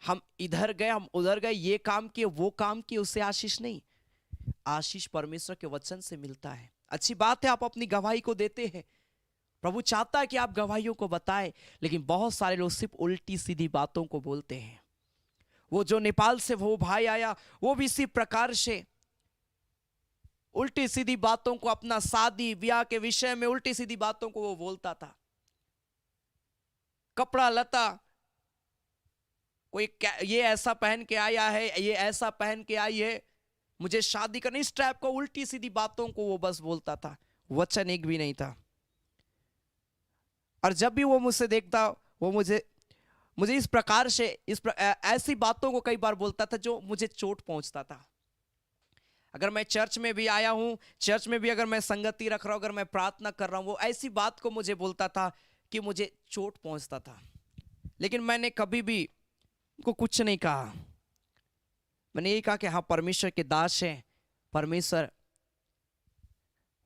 हम इधर गए, हम उधर गए, ये काम किए, वो काम किए, उससे आशीष नहीं, आशीष परमेश्वर के वचन से मिलता है। अच्छी बात है आप अपनी गवाही को देते हैं, प्रभु चाहता है कि आप गवाहियों को बताएं, लेकिन बहुत सारे लोग सिर्फ उल्टी सीधी बातों को बोलते हैं। वो जो नेपाल से वो भाई आया, वो भी इसी प्रकार से उल्टी सीधी बातों को, अपना शादी ब्याह के विषय में उल्टी सीधी बातों को वो बोलता था। कपड़ा लता, कोई ये ऐसा पहन के आया है, ये ऐसा पहन के आई है, मुझे शादी करनी, इस टाइप को उल्टी सीधी बातों को वो बस बोलता था। वचन एक भी नहीं था। और जब भी वो मुझसे देखता, वो मुझे इस प्रकार से ऐसी बातों को कई बार बोलता था जो मुझे चोट पहुंचता था। अगर मैं चर्च में भी आया हूं, चर्च में भी अगर मैं संगति रख रहा हूं, अगर मैं प्रार्थना कर रहा हूं, वो ऐसी बात को मुझे बोलता था कि मुझे चोट पहुंचता था। लेकिन मैंने कभी भी उनको कुछ नहीं कहा। मैंने यही कहा कि हाँ, परमेश्वर के दास हैं, परमेश्वर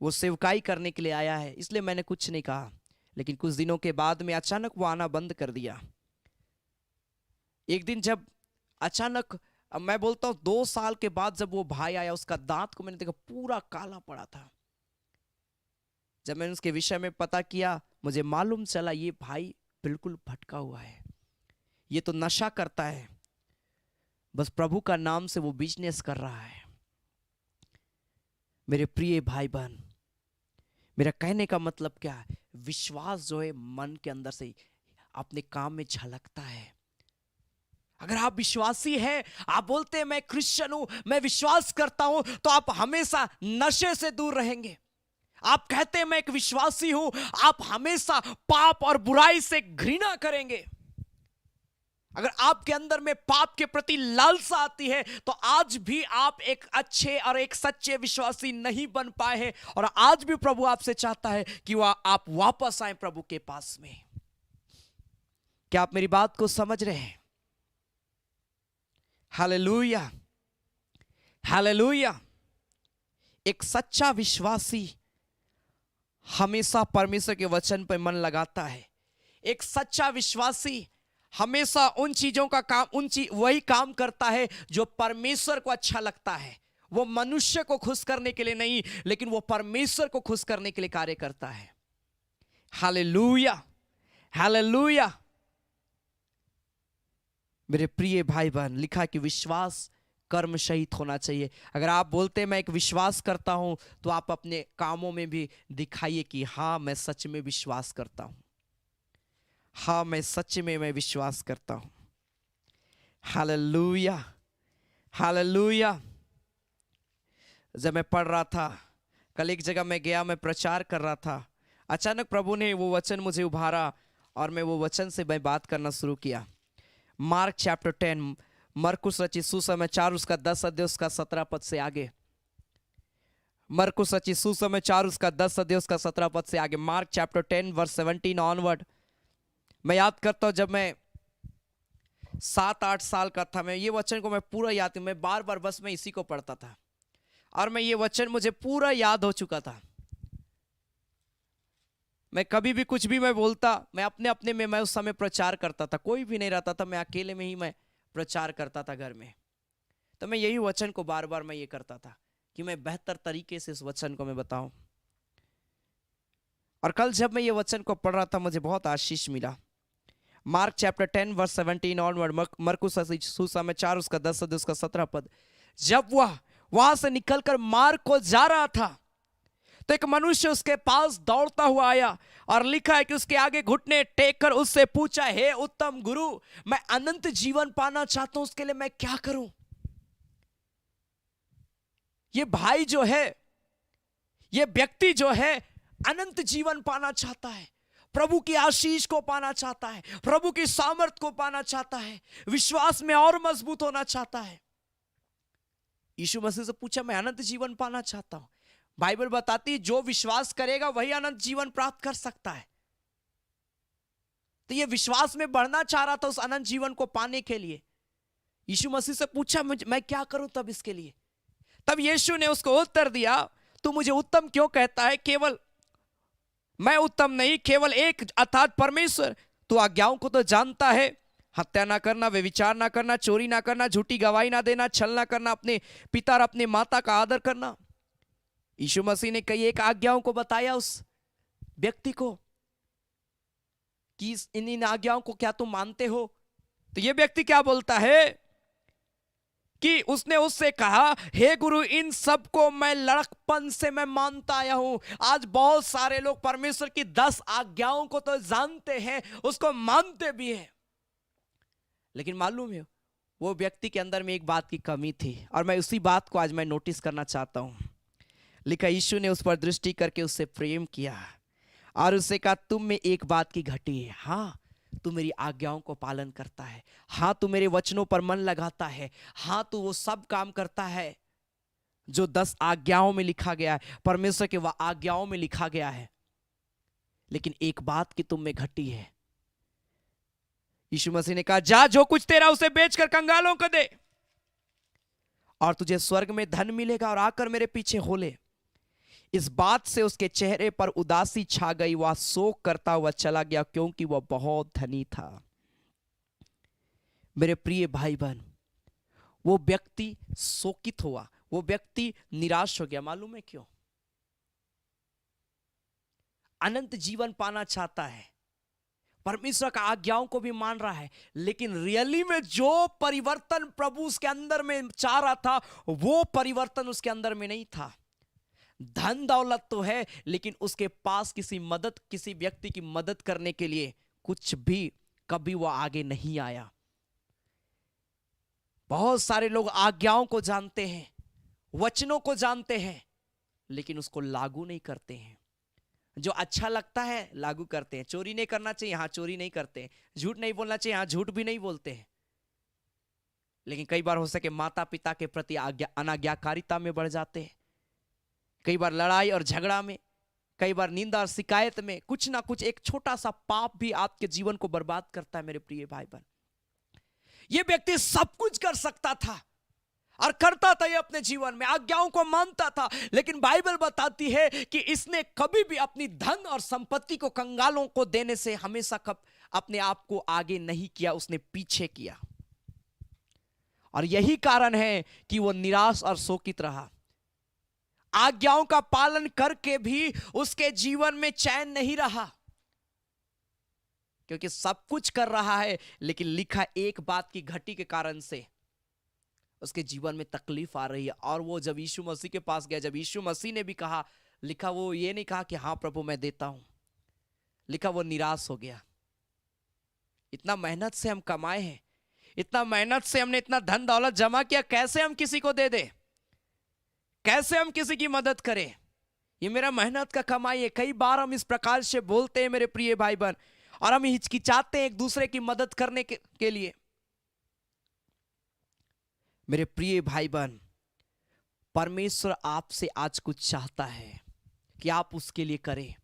वो सेवकाई करने के लिए आया है, इसलिए मैंने कुछ नहीं कहा। लेकिन कुछ दिनों के बाद में अचानक वो आना बंद कर दिया। एक दिन जब अचानक, अब मैं बोलता हूं 2 साल के बाद जब वो भाई आया, उसका दांत को मैंने देखा पूरा काला पड़ा था। जब मैंने उसके विषय में पता किया, मुझे मालूम चला ये भाई बिल्कुल भटका हुआ है, ये तो नशा करता है, बस प्रभु का नाम से वो बिजनेस कर रहा है। मेरे प्रिय भाई बहन, मेरा कहने का मतलब क्या है? विश्वास जो है मन के अंदर से अपने काम में झलकता है। अगर आप विश्वासी हैं, आप बोलते हैं मैं क्रिश्चियन हूं, मैं विश्वास करता हूं, तो आप हमेशा नशे से दूर रहेंगे। आप कहते हैं मैं एक विश्वासी हूं, आप हमेशा पाप और बुराई से घृणा करेंगे। अगर आपके अंदर में पाप के प्रति लालसा आती है, तो आज भी आप एक अच्छे और एक सच्चे विश्वासी नहीं बन पाए हैं। और आज भी प्रभु आपसे चाहता है कि वह आप वापस आए प्रभु के पास में। क्या आप मेरी बात को समझ रहे हैं? Hallelujah, hallelujah. एक सच्चा विश्वासी हमेशा परमेश्वर के वचन पर मन लगाता है। एक सच्चा विश्वासी हमेशा उन चीजों का काम, वही काम करता है जो परमेश्वर को अच्छा लगता है। वो मनुष्य को खुश करने के लिए नहीं, लेकिन वो परमेश्वर को खुश करने के लिए कार्य करता है। Hallelujah, hallelujah. मेरे प्रिय भाई बहन, लिखा कि विश्वास कर्म सहित होना चाहिए। अगर आप बोलते हैं मैं एक विश्वास करता हूं, तो आप अपने कामों में भी दिखाइए कि हाँ, मैं सच में विश्वास करता हूं। हाँ, मैं सच में मैं विश्वास करता हूं। Hallelujah, hallelujah. जब मैं पढ़ रहा था, कल एक जगह मैं गया, मैं प्रचार कर रहा था, अचानक प्रभु ने वो वचन मुझे उभारा और मैं वो वचन से मैं बात करना शुरू किया। मार्क चैप्टर 10, मरकुस रचित सुसमाचार उसका 10 अध्याय उसका 17 पद से आगे। मरकुस रचित सुसमाचार उसका 10 अध्याय उसका 17 पद से आगे। Mark chapter 10 verse 17 onward. मैं याद करता हूं जब मैं 7-8 साल का था, मैं ये वचन को मैं पूरा याद, मैं बार बार बस मैं इसी को पढ़ता था और मैं ये वचन मुझे पूरा याद हो चुका था। मैं कभी भी कुछ भी मैं बोलता, मैं अपने अपने में मैं उस समय प्रचार करता था, कोई भी नहीं रहता था, मैं अकेले में ही मैं प्रचार करता था घर में। तो मैं यही वचन को बार बार मैं ये करता था कि मैं बेहतर तरीके से इस वचन को मैं बताऊं। और कल जब मैं ये वचन को पढ़ रहा था मुझे बहुत आशीष मिला। मार्क चैप्टर 10 वर्स 17 ऑनवर्ड, मरकुस सुसमाचार उसका 10 अध्याय उसका 17 पद। जब वह वहां से निकलकर मार्ग को जा रहा था तो एक मनुष्य उसके पास दौड़ता हुआ आया और लिखा है कि उसके आगे घुटने टेक कर उससे पूछा, हे उत्तम गुरु, मैं अनंत जीवन पाना चाहता हूं, उसके लिए मैं क्या करूं? ये भाई जो है, ये व्यक्ति जो है अनंत जीवन पाना चाहता है, प्रभु की आशीष को पाना चाहता है, प्रभु की सामर्थ को पाना चाहता है, विश्वास में और मजबूत होना चाहता है। यीशु मसीह से पूछा, मैं अनंत जीवन पाना चाहता हूं। बाइबल बताती है जो विश्वास करेगा वही अनंत जीवन प्राप्त कर सकता है। तो ये विश्वास में बढ़ना चाह रहा था उस अनंत जीवन को पाने के लिए। यीशु मसीह से पूछा, मैं क्या करूं तब इसके लिए? तब यीशु ने उसको उत्तर दिया, तू मुझे उत्तम क्यों कहता है? केवल मैं उत्तम नहीं, केवल एक अर्थात परमेश्वर। तू आज्ञाओं को तो जानता है, हत्या ना करना, व्यभिचार ना करना, चोरी ना करना, झूठी गवाही ना देना, छल ना करना, अपने पिता और अपने माता का आदर करना। यीशु मसीह ने कई एक आज्ञाओं को बताया उस व्यक्ति को कि इन आज्ञाओं को क्या तुम मानते हो? तो ये व्यक्ति क्या बोलता है कि उसने उससे कहा, हे गुरु, इन सब को मैं लड़कपन से मैं मानता आया हूं। आज बहुत सारे लोग परमेश्वर की 10 आज्ञाओं को तो जानते हैं, उसको मानते भी हैं, लेकिन मालूम है वो व्यक्ति के अंदर में एक बात की कमी थी और मैं उसी बात को आज मैं नोटिस करना चाहता हूं। लिखा, यीशु ने उस पर दृष्टि करके उससे प्रेम किया और उससे कहा, तुम में एक बात की घटी है। हाँ, तू मेरी आज्ञाओं को पालन करता है। हाँ, तू मेरे वचनों पर मन लगाता है। हाँ, तू वो सब काम करता है जो 10 आज्ञाओं में लिखा गया है, परमेश्वर के वह आज्ञाओं में लिखा गया है, लेकिन एक बात की तुम में घटी है। यीशु मसीह ने कहा, जा, जो कुछ तेरा उसे बेचकर कंगालों को दे और तुझे स्वर्ग में धन मिलेगा और आकर मेरे पीछे हो ले। इस बात से उसके चेहरे पर उदासी छा गई, वह शोक करता हुआ चला गया क्योंकि वह बहुत धनी था। मेरे प्रिय भाई बहन, वो व्यक्ति शोकित हुआ, वो व्यक्ति निराश हो गया। मालूम है क्यों? अनंत जीवन पाना चाहता है, परमेश्वर का आज्ञाओं को भी मान रहा है, लेकिन रियली में जो परिवर्तन प्रभु उसके अंदर में चाह रहा था वो परिवर्तन उसके अंदर में नहीं था। धन दौलत तो है, लेकिन उसके पास किसी व्यक्ति की मदद करने के लिए कुछ भी कभी वो आगे नहीं आया। बहुत सारे लोग आज्ञाओं को जानते हैं, वचनों को जानते हैं, लेकिन उसको लागू नहीं करते हैं। जो अच्छा लगता है लागू करते हैं। चोरी नहीं करना चाहिए, हाँ चोरी नहीं करते हैं। झूठ नहीं बोलना चाहिए, हाँ झूठ भी नहीं बोलते हैं। लेकिन कई बार हो सके माता पिता के प्रति अनाज्ञाकारिता में बढ़ जाते हैं, कई बार लड़ाई और झगड़ा में, कई बार निंदा और शिकायत में, कुछ ना कुछ एक छोटा सा पाप भी आपके जीवन को बर्बाद करता है। मेरे प्रिय भाई बहन, ये व्यक्ति सब कुछ कर सकता था और करता था, ये अपने जीवन में आज्ञाओं को मानता था, लेकिन बाइबल बताती है कि इसने कभी भी अपनी धन और संपत्ति को कंगालों को देने से हमेशा अपने आप को आगे नहीं किया, उसने पीछे किया। और यही कारण है कि वो निराश और शोकित रहा। आज्ञाओं का पालन करके भी उसके जीवन में चैन नहीं रहा, क्योंकि सब कुछ कर रहा है, लेकिन लिखा एक बात की घटी के कारण से उसके जीवन में तकलीफ आ रही है। और वो जब यीशु मसीह के पास गया, जब यीशु मसीह ने भी कहा, लिखा वो ये नहीं कहा कि हाँ प्रभु मैं देता हूं, लिखा वो निराश हो गया। इतना मेहनत से हम कमाए हैं, इतना मेहनत से हमने इतना धन दौलत जमा किया, कैसे हम किसी को दे दे, कैसे हम किसी की मदद करें? ये मेरा मेहनत का कमाई है। कई बार हम इस प्रकार से बोलते हैं मेरे प्रिय भाई बहन, और हम हिचकिचाते हैं एक दूसरे की मदद करने के लिए। मेरे प्रिय भाई बहन, परमेश्वर आपसे आज कुछ चाहता है कि आप उसके लिए करें।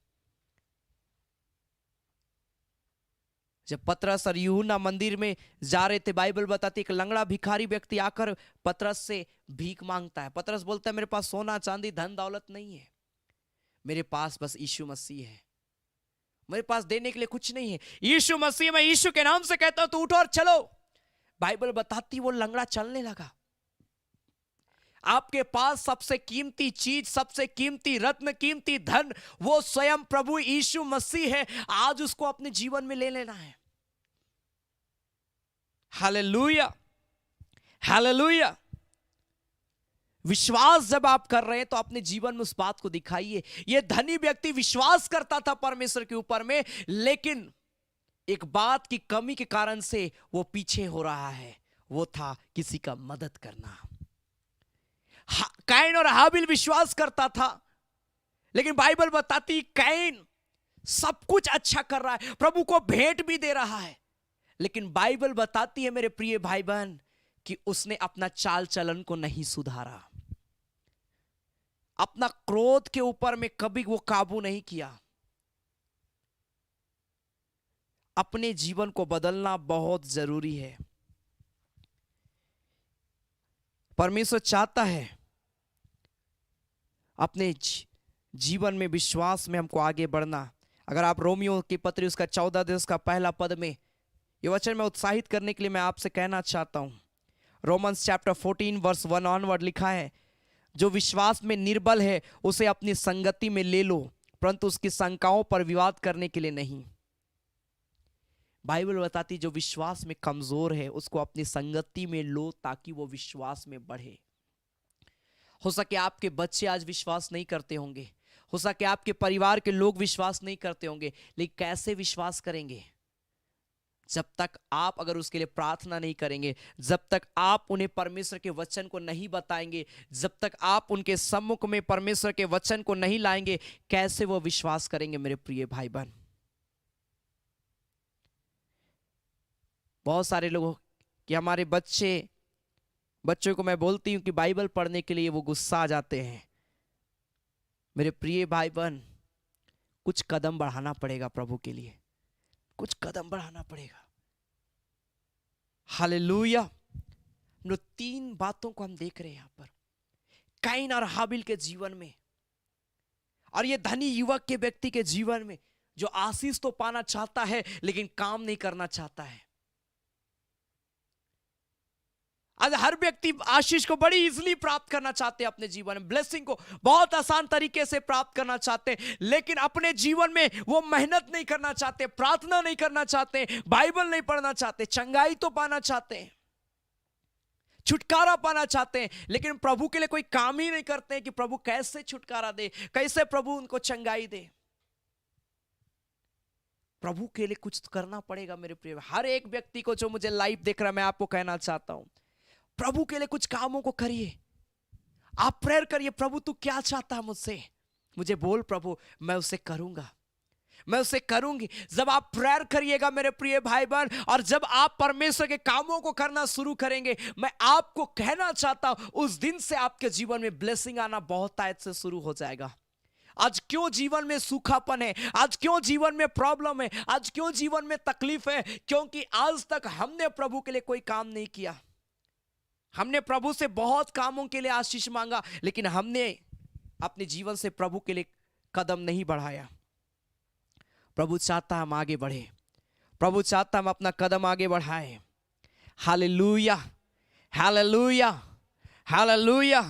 जब पतरस और यूहन्ना मंदिर में जा रहे थे, बाइबल बताती है एक लंगड़ा भिखारी व्यक्ति आकर पतरस से भीख मांगता है। पतरस बोलता है मेरे पास सोना चांदी धन दौलत नहीं है, मेरे पास बस यीशु मसीह है, मेरे पास देने के लिए कुछ नहीं है। यीशु मसीह, मैं यीशु के नाम से कहता हूं तू उठो और चलो। बाइबल बताती वो लंगड़ा चलने लगा। आपके पास सबसे कीमती चीज, सबसे कीमती रत्न, कीमती धन वो स्वयं प्रभु यीशु मसीह है। आज उसको अपने जीवन में ले लेना है। Hallelujah, hallelujah. विश्वास जब आप कर रहे हैं तो अपने जीवन में उस बात को दिखाइए। यह धनी व्यक्ति विश्वास करता था परमेश्वर के ऊपर में, लेकिन एक बात की कमी के कारण से वो पीछे हो रहा है, वो था किसी का मदद करना। कैन और हाबिल विश्वास करता था, लेकिन बाइबल बताती कैन सब कुछ अच्छा कर रहा है, प्रभु को भेंट भी दे रहा है, लेकिन बाइबल बताती है मेरे प्रिय भाई बहन कि उसने अपना चाल चलन को नहीं सुधारा, अपना क्रोध के ऊपर में कभी वो काबू नहीं किया। अपने जीवन को बदलना बहुत जरूरी है। परमेश्वर चाहता है अपने जीवन में विश्वास में हमको आगे बढ़ना। अगर आप रोमियो की पत्री उसका 14 उसका पहला पद में ये वचन में उत्साहित करने के लिए मैं आपसे कहना चाहता हूं। रोमन्स चैप्टर 14 वर्स 1 ऑनवर्ड लिखा है, जो विश्वास में निर्बल है उसे अपनी संगति में ले लो, परंतु उसकी शंकाओं पर विवाद करने के लिए नहीं। बाइबल बताती जो विश्वास में कमजोर है उसको अपनी संगति में लो ताकि वो विश्वास में बढ़े। हो सके आपके बच्चे आज विश्वास नहीं करते होंगे, हो सके आपके परिवार के लोग विश्वास नहीं करते होंगे, लेकिन कैसे विश्वास करेंगे? जब तक आप अगर उसके लिए प्रार्थना नहीं करेंगे, जब तक आप उन्हें परमेश्वर के वचन को नहीं बताएंगे, जब तक आप उनके सम्मुख में परमेश्वर के वचन को नहीं लाएंगे, कैसे वो विश्वास करेंगे मेरे प्रिय भाई बहन? बहुत सारे लोग कि हमारे बच्चों को मैं बोलती हूं कि बाइबल पढ़ने के लिए वो गुस्सा आ जाते हैं। मेरे प्रिय भाई बहन, कुछ कदम बढ़ाना पड़ेगा प्रभु के लिए, कुछ कदम बढ़ाना पड़ेगा। हालेलुया। 3 बातों को हम देख रहे हैं यहां पर, कैन और हाबिल के जीवन में और ये धनी युवक के व्यक्ति के जीवन में, जो आशीष तो पाना चाहता है लेकिन काम नहीं करना चाहता है। आज हर व्यक्ति आशीष को बड़ी इजीली प्राप्त करना चाहते हैं, अपने जीवन में ब्लेसिंग को बहुत आसान तरीके से प्राप्त करना चाहते हैं, लेकिन अपने जीवन में वो मेहनत नहीं करना चाहते, प्रार्थना नहीं करना चाहते, बाइबल नहीं पढ़ना चाहते, चंगाई तो पाना चाहते हैं, छुटकारा पाना चाहते हैं, लेकिन प्रभु के लिए कोई काम ही नहीं करते हैं कि प्रभु कैसे छुटकारा दे, कैसे प्रभु उनको चंगाई दे। प्रभु के लिए कुछ तो करना पड़ेगा मेरे प्रिय। हर एक व्यक्ति को जो मुझे लाइव देख रहा है, मैं आपको कहना चाहता हूं, प्रभु के लिए कुछ कामों को करिए। आप प्रेयर करिए, प्रभु तू क्या चाहता है मुझसे, मुझे बोल प्रभु, मैं उसे करूंगा, मैं उसे करूंगी। जब आप प्रेयर करिएगा मेरे प्रिय भाई बहन, और जब आप परमेश्वर के कामों को करना शुरू करेंगे, मैं आपको कहना चाहता हूं उस दिन से आपके जीवन में ब्लेसिंग आना बहुत आयत से शुरू हो जाएगा। आज क्यों जीवन में सूखापन है, आज क्यों जीवन में प्रॉब्लम है, आज क्यों जीवन में तकलीफ है? क्योंकि आज तक हमने प्रभु के लिए कोई काम नहीं किया। हमने प्रभु से बहुत कामों के लिए आशीष मांगा, लेकिन हमने अपने जीवन से प्रभु के लिए कदम नहीं बढ़ाया। प्रभु चाहता हम आगे बढ़े, प्रभु चाहता हम अपना कदम आगे बढ़ाएं। Hallelujah, hallelujah, hallelujah.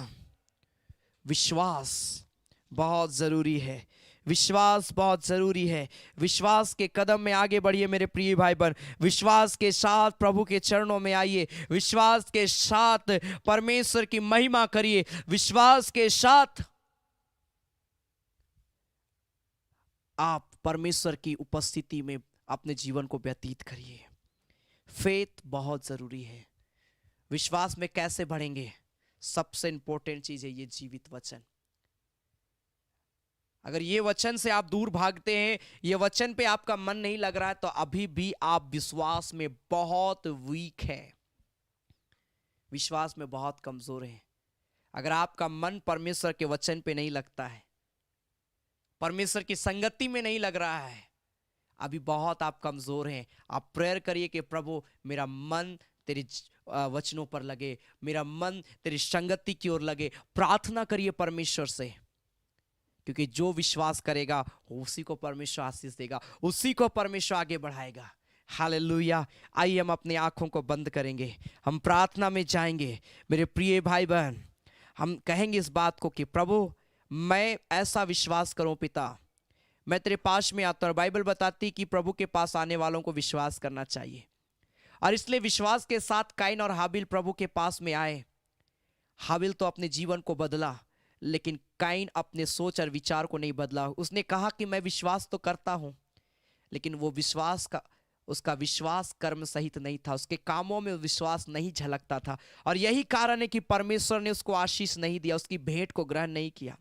विश्वास बहुत जरूरी है, विश्वास बहुत जरूरी है। विश्वास के कदम में आगे बढ़िए मेरे प्रिय भाई बहन। विश्वास के साथ प्रभु के चरणों में आइए, विश्वास के साथ परमेश्वर की महिमा करिए, विश्वास के साथ आप परमेश्वर की उपस्थिति में अपने जीवन को व्यतीत करिए। फेथ बहुत जरूरी है। विश्वास में कैसे बढ़ेंगे? सबसे इंपॉर्टेंट चीज है ये जीवित वचन। अगर ये वचन से आप दूर भागते हैं, ये वचन पे आपका मन नहीं लग रहा है, तो अभी भी आप विश्वास में बहुत वीक है। विश्वास में बहुत कमजोर हैं। अगर आपका मन परमेश्वर के वचन पे नहीं लगता है, परमेश्वर की संगति में नहीं लग रहा है, अभी बहुत आप कमजोर हैं। आप प्रेयर करिए कि प्रभु मेरा मन तेरे वचनों पर लगे, मेरा मन तेरी संगति की ओर लगे। प्रार्थना करिए परमेश्वर से, क्योंकि जो विश्वास करेगा उसी को परमेश्वर आशीष देगा, उसी को परमेश्वर आगे बढ़ाएगा। हालेलुया। आइए हम अपनी आंखों को बंद करेंगे, हम प्रार्थना में जाएंगे। मेरे प्रिय भाई बहन, हम कहेंगे इस बात को कि प्रभु मैं ऐसा विश्वास करूं पिता, मैं तेरे पास में आता हूं। बाइबल बताती कि प्रभु के पास आने वालों को विश्वास करना चाहिए, और इसलिए विश्वास के साथ काइन और हाबिल प्रभु के पास में आए। हाबिल तो अपने जीवन को बदला, लेकिन काइन अपने सोच और विचार को नहीं बदला। उसने कहा कि मैं विश्वास तो करता हूं, लेकिन वो उसका विश्वास कर्म सहित नहीं था, उसके कामों में विश्वास नहीं झलकता था। और यही कारण है कि परमेश्वर ने उसको आशीष नहीं दिया, उसकी भेंट को ग्रहण नहीं किया।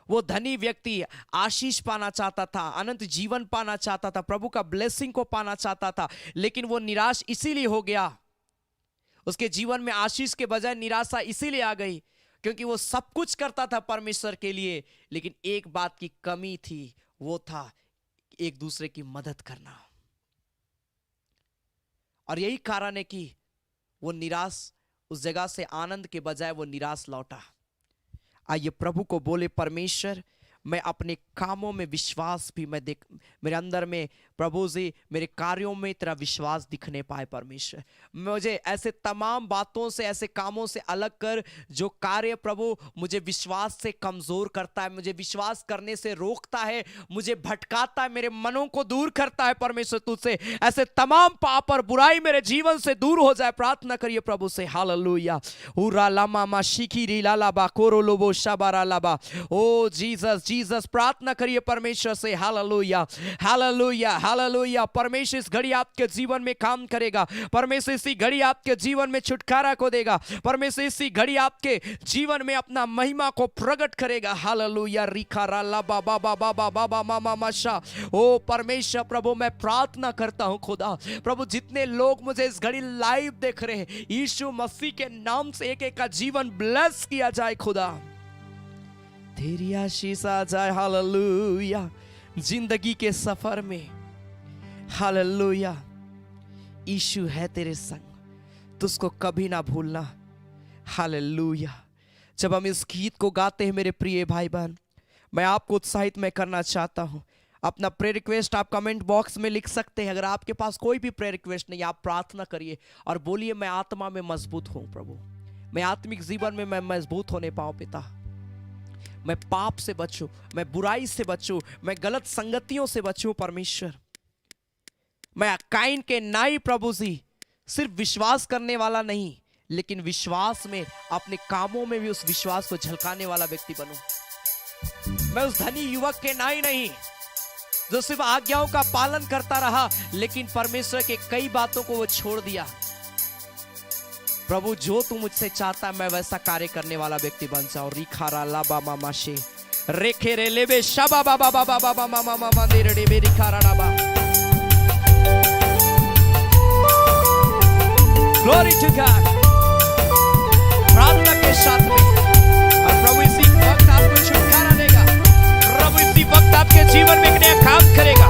वो धनी व्यक्ति आशीष पाना चाहता था, अनंत जीवन पाना चाहता था, प्रभु का ब्लेसिंग को पाना चाहता था, लेकिन वो निराश इसीलिए हो गया। उसके जीवन में आशीष के बजाय निराशा इसीलिए आ गई क्योंकि वो सब कुछ करता था परमेश्वर के लिए, लेकिन एक बात की कमी थी, वो था एक दूसरे की मदद करना। और यही कारण है कि वो निराश, उस जगह से आनंद के बजाय वो निराश लौटा। आइए प्रभु को बोले, परमेश्वर मैं अपने कामों में विश्वास भी मैं देख, मेरे अंदर में प्रभु जी मेरे कार्यों में तेरा विश्वास दिखने पाए। परमेश्वर मुझे ऐसे तमाम बातों से, ऐसे कामों से अलग कर जो कार्य प्रभु मुझे विश्वास से कमजोर करता है, मुझे विश्वास करने से रोकता है, मुझे भटकाता है, मेरे मनों को दूर करता है। परमेश्वर तुझसे ऐसे तमाम पाप और बुराई मेरे जीवन से दूर हो जाए। प्रार्थना करिए प्रभु से। हालेलुया। उरा लामा मा शिखिरी लाला बा कोरो लोबो शबारा लाबा। ओ जीसस जीसस, प्रार्थना करिए परमेश्वर से। Hallelujah hallelujah hallelujah. परमेश्वर इस घड़ी आपके जीवन में काम करेगा, परमेश्वर इसी घड़ी आपके जीवन में छुटकारा को देगा, परमेश्वर इसी घड़ी आपके जीवन में अपना महिमा को प्रकट करेगा। हालेलुया। रिखा ला बाबा बाबा बाबा मामा माशा। ओ परमेश्वर प्रभु मैं प्रार्थना करता हूं खुदा, प्रभु जितने लोग मुझे इस घड़ी लाइव देख रहे हैं, यीशु मसीह के नाम से एक एक का जीवन ब्लेस किया जाए खुदा, तेरी आशीष आ जाए। हालेलुया। जिंदगी के सफर में हालेलुया यीशु है तेरे संग, तुझको कभी ना भूलना। हालेलुया। जब हम इस गीत को गाते हैं मेरे प्रिय भाई बहन, मैं आपको उत्साहित मैं करना चाहता हूं। अपना प्रेयर रिक्वेस्ट आप कमेंट बॉक्स में लिख सकते हैं। अगर आपके पास कोई भी प्रेयर रिक्वेस्ट नहीं, आप प्रार्थना करिए और बोलिए मैं आत्मा में मजबूत हूं प्रभु, मैं आत्मिक जीवन में मैं मजबूत होने पाऊं पिता, मैं पाप से बचूं, मैं बुराई से बचूं, मैं गलत संगतियों से बचूं परमेश्वर। मैं काइन के नाई प्रभु जी सिर्फ विश्वास करने वाला नहीं, लेकिन विश्वास में अपने कामों में भी उस विश्वास को झलकाने वाला व्यक्ति बनूं। मैं उस धनी युवक के नाई नहीं जो सिर्फ आज्ञाओं का पालन करता रहा, लेकिन परमेश्वर के कई बातों को वो छोड़ दिया। प्रभु जो तू मुझसे चाहता है मैं वैसा कार्य करने वाला व्यक्ति बन जाऊं। रिखारा लाबा मामा शे रेखे रे लेबे शाबा बाबा बाबा बाबा मामा मामा दे रे बे रिखारा लाबा। Glory to God. प्रार्थना के साथ में, और प्रभु इसी वक्त आपको छुटकारा देगा, प्रभु इसी वक्त आपके जीवन में एक नया काम करेगा।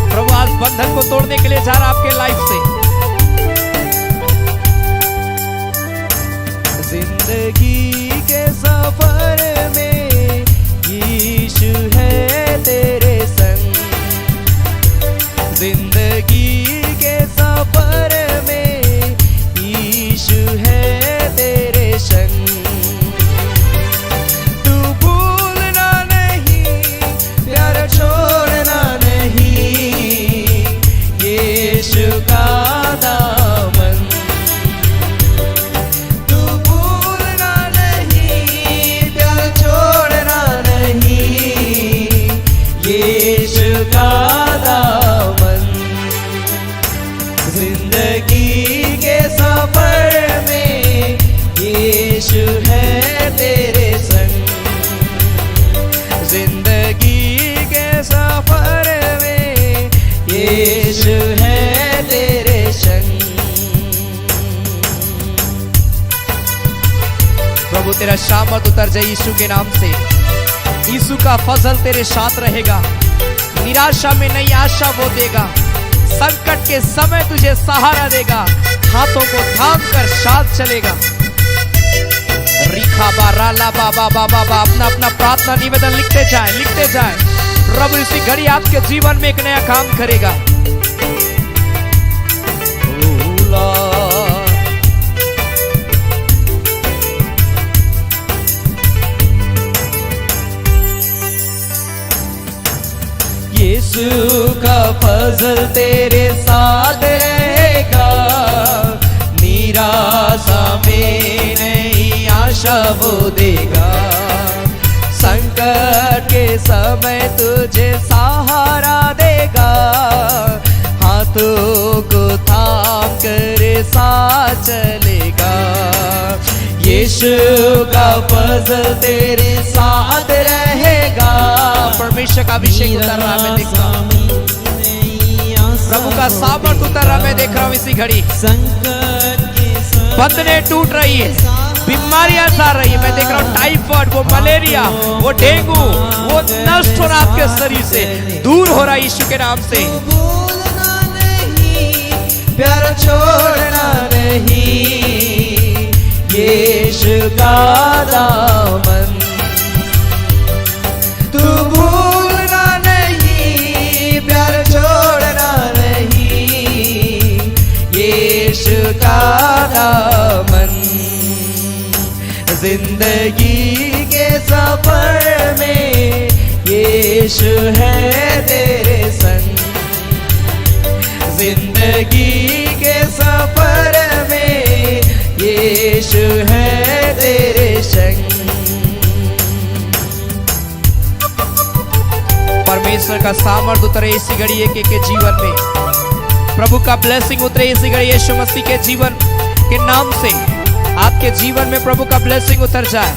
प्रभु आज बंधन को तोड़ने के लिए जा रहा आपके लाइफ से। जिंदगी के सफर में यीशु है तेरे संग, जिंदगी के सफर में यीशु है तेरे संग। तू भूलना नहीं, प्यार छोड़ना नहीं, यीशु का दामन। तू भूलना नहीं, प्यार छोड़ना नहीं, यीशु का दामन। जिंदगी के सफर में यीशु है तेरे संग, जिंदगी के सफर में यीशु है तेरे संग। प्रभु तेरा सामर्थ उतर जाए यीशु के नाम से। यीशु का फजल तेरे साथ रहेगा, निराशा में नई आशा वो देगा, संकट के समय तुझे सहारा देगा, हाथों को थाम कर साथ चलेगा। रिखा बारा ला बाबा बाबा बा, अपना अपना प्रार्थना निवेदन लिखते जाए, लिखते जाए। प्रभु इसी घड़ी आपके जीवन में एक नया काम करेगा। यीशु का फजल तेरे साथ रहेगा, निराशा में नई आशा वो देगा, संकट के समय तुझे सहारा देगा, हाथों को थाम कर साथ चलेगा। यीशु का फजल तेरे साथ रहेगा। परमेश्वर का अभिषेक उतर रहा मैं देखता हूँ, प्रभु का सामर्थ उतर रहा मैं देख रहा हूँ इसी घड़ी। बंधनें टूट रही है, बीमारियां जा रही है, मैं देख रहा हूँ टाइफाइड, वो मलेरिया, वो डेंगू, वो नष्ट हो रहा आपके शरीर से, दूर हो रहा यीशु के नाम से। भूलना नहीं, प्यार छोड़ना नहीं, यीशु का दामन तू भूलना नहीं, प्यार छोड़ना नहीं, यीशु का दामन। जिंदगी के सफर में यीशु है तेरे संग, जिंदगी के सफर में यीशु है तेरे संग। परमेश्वर का सामर्थ उतरे इसी घड़ी एक के जीवन में, प्रभु का ब्लेसिंग उतरे इसी घड़ी यीशु मसीह के जीवन के नाम से। आपके जीवन में प्रभु का ब्लेसिंग उतर जाए।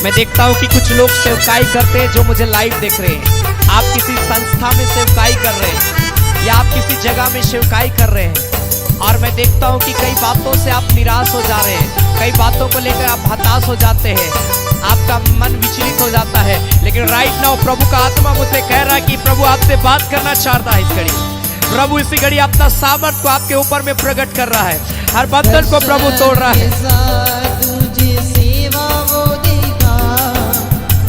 मैं देखता हूं कि कुछ लोग सेवकाई करते हैं जो मुझे लाइव देख रहे हैं। आप किसी संस्था में सेवकाई कर रहे हैं या आप किसी जगह में सेवकाई कर रहे हैं, और मैं देखता हूं कि कई बातों से आप निराश हो जा रहे हैं, कई बातों को लेकर आप हताश हो जाते हैं, आपका मन विचलित हो जाता है। लेकिन राइट नाउ प्रभु का आत्मा मुझसे कह रहा है कि प्रभु आपसे बात करना चाहता है इस घड़ी। प्रभु इसी घड़ी अपना सामर्थ को आपके ऊपर में प्रकट कर रहा है, हर बंधन को प्रभु तोड़ रहा है।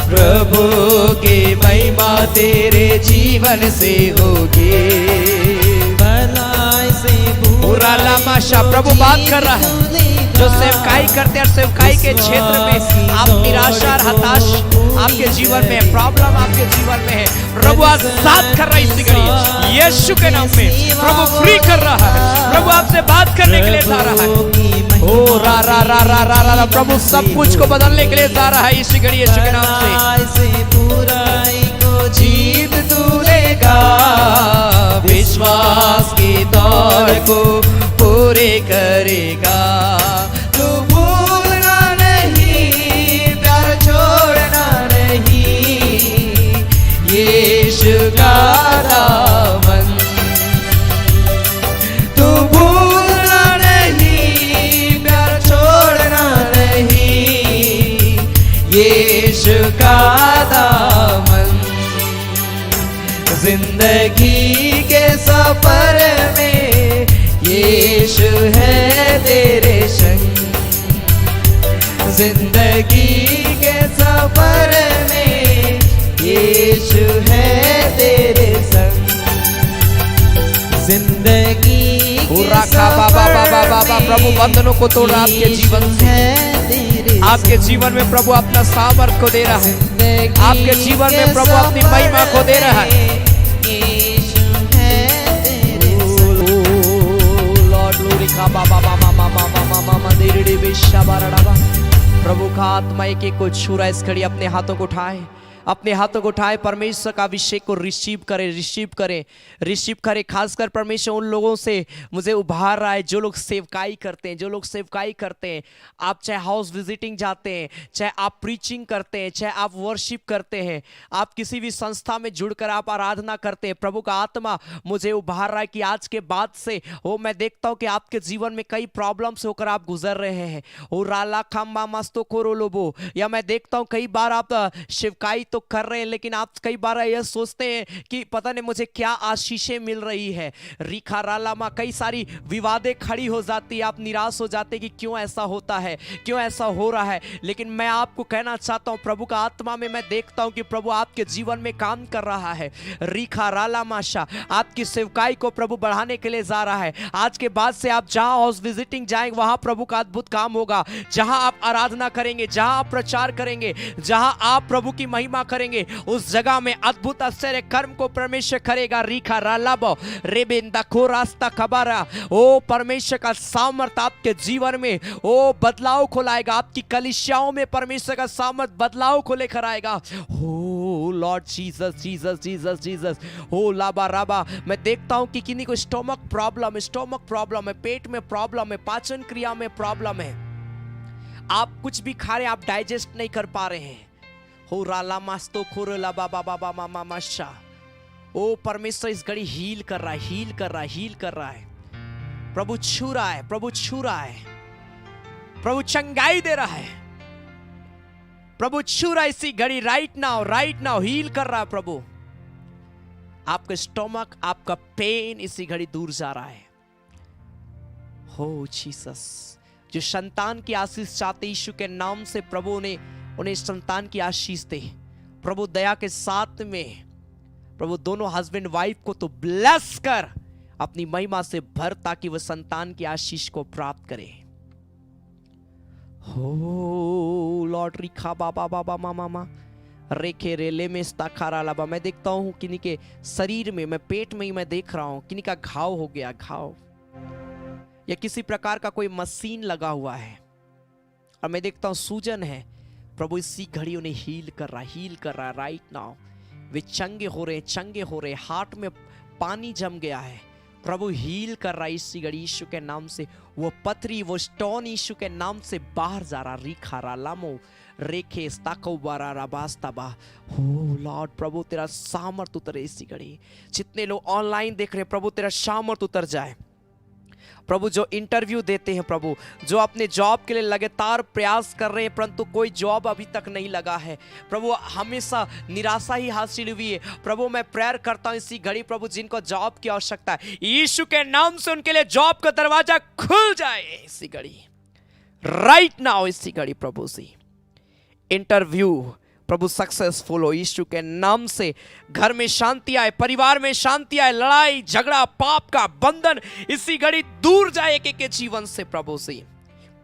प्रभु की महिमा तेरे जीवन से होगी, भलाई से बुरा लामाशा प्रभु बात कर रहा है। जो सेवकाई करते हैं और सेवकाई के क्षेत्र में आप निराशा और हताश आपके जीवन में, प्रॉब्लम आपके जीवन में है, प्रभु आज साथ कर रहा है इसी घड़ी यीशु के नाम में। प्रभु फ्री कर रहा है, प्रभु आपसे बात करने के लिए जा रहा है। ओ रा रा रा रा रा रा, प्रभु सब कुछ को बदलने के लिए जा रहा है इसी घड़ी यीशु के नाम से। बुराई को जीत तू लेगा, विश्वास की दौड़ को पूरे करेगा। तू भूलना नहीं, प्यार छोड़ना नहीं, यीशु का दामन तू भूलना नहीं, प्यार छोड़ना नहीं, यीशु का दामन। जिंदगी के सफर में यीशु है तेरे संग, जिंदगी के सफर में यीशु है तेरे संग, जिंदगी पूरा खा बाबा बाबा बाबा प्रभु बंधनों को तोड़ रहा आपके जीवन से। आपके जीवन में प्रभु अपना सामर्थ को दे रहा है, आपके जीवन में प्रभु अपनी महिमा को दे रहा है। प्रभु का आत्मा एक एक को छू रहा है इस घड़ी। अपने हाथों को उठाए, अपने हाथों को उठाए, परमेश्वर का अभिषेक को रिसीव करें, रिसीव करें, रिसीव करें। खासकर परमेश्वर उन लोगों से मुझे उभार रहा है जो लोग सेवकाई करते हैं, जो लोग सेवकाई करते हैं। आप चाहे हाउस विजिटिंग जाते हैं, चाहे आप प्रीचिंग करते हैं, चाहे आप वर्शिप करते हैं, आप किसी भी संस्था में जुड़कर आप आराधना करते हैं, प्रभु का आत्मा मुझे उभार रहा है कि आज के बाद से मैं देखता हूं कि आपके जीवन में कई प्रॉब्लम से होकर आप गुजर रहे हैं। राला खम्बा मस्तो कोरो लोबो, या मैं देखता हूं कई बार आप शिवकाई तो कर रहे हैं, लेकिन आप कई बार यह सोचते हैं कि पता नहीं मुझे क्या आशीषें मिल रही है। रिखा राला मा कई सारी विवादें खड़ी हो जाती है, आप निराश हो जाते हैं कि क्यों ऐसा होता है, क्यों ऐसा हो रहा है। लेकिन मैं आपको कहना चाहता हूं, प्रभु का आत्मा में मैं देखता हूं कि प्रभु आपके जीवन में काम कर रहा है। रिखा राला माशा आपकी सेवकाई को प्रभु बढ़ाने के लिए जा रहा है। आज के बाद से आप जहां हाउस विजिटिंग जाएंगे वहां प्रभु का अद्भुत काम होगा। जहां आप आराधना करेंगे, जहां आप प्रचार करेंगे, जहां आप प्रभु की महिमा करेंगे, उस जगह में अद्भुत आश्चर्य कर्म को परमेश्वर करेगा। रिखा रालाबो रेबेंदा को रास्ता खबारा, ओ परमेश्वर का सामर्थ आपके जीवन में ओ बदलाव को लाएगा। आपकी कलीसियाओं में परमेश्वर का सामर्थ बदलाव को लेकर आएगा। ओ Lord Jesus Jesus Jesus Jesus, ओ लाबा राबा। मैं देखता हूं कि किन्हीं को स्टोमक प्रॉब्लम है, पेट में प्रॉब्लम है, पाचन क्रिया में प्रॉब्लम है। आप कुछ भी खा रहे हैं, आप डाइजेस्ट नहीं कर पा रहे हैं। हो राला मास्तो खोरला बाबा बाबा मामा माशा, ओ परमेश्वर इस घड़ी हील कर रहा है, हील कर रहा है, हील कर रहा है। प्रभु छू रहा है, प्रभु छू रहा है, प्रभु चंगाई दे रहा है, प्रभु छू रहा है इसी घड़ी। राइट नाउ हील कर रहा है प्रभु। आपका स्टोमक, आपका पेन इसी घड़ी दूर जा रहा है। हो जीसस, जो संतान की आशीष चाहते यीशु के नाम से प्रभु ने उन्हें संतान की आशीष दे। प्रभु दया के साथ में प्रभु दोनों हस्बैंड वाइफ को तो ब्लेस कर अपनी महिमा से भर, ताकि वह संतान की आशीष को प्राप्त करे। हो लॉर्ड रिखा बाबा बाबा मामा रेखे रेले में स्ताखारा लाबा। मैं देखता हूं किन्हीं के शरीर में, मैं पेट में ही मैं देख रहा हूं किन्हीं का घाव हो गया, घाव या किसी प्रकार का कोई मशीन लगा हुआ है, और मैं देखता हूं सूजन है। प्रभु इसी घड़ी उन्हें हील कर रहा है राइट नाउ। वे चंगे हो रहे, हार्ट में पानी जम गया है, प्रभु हील कर रहा है इसी घड़ी यीशु के नाम से। वो पथरी, वो स्टोन यीशु के नाम से बाहर जा रहा। रिखा रालामो रेखे स्ताकोबारा राबास्ताबा। हो लॉर्ड, प्रभु तेरा सामर्थ उतरे इसी घड़ी। जितने लोग ऑनलाइन देख रहे हैं, प्रभु तेरा सामर्थ उतर जाए। प्रभु जो इंटरव्यू देते हैं, प्रभु जो अपने जॉब के लिए लगातार प्रयास कर रहे हैं परंतु कोई जॉब अभी तक नहीं लगा है, प्रभु हमेशा निराशा ही हासिल हुई है। प्रभु मैं प्रेयर करता हूं इसी घड़ी, प्रभु जिनको जॉब की आवश्यकता है यीशु के नाम से उनके लिए जॉब का दरवाजा खुल जाए इसी घड़ी, राइट नाउ इसी घड़ी। प्रभु से इंटरव्यू प्रभु सक्सेसफुल हो यीशु के नाम से। घर में शांति आए, परिवार में शांति आए, लड़ाई झगड़ा पाप का बंधन इसी घड़ी दूर जाए एक एक जीवन से। प्रभु से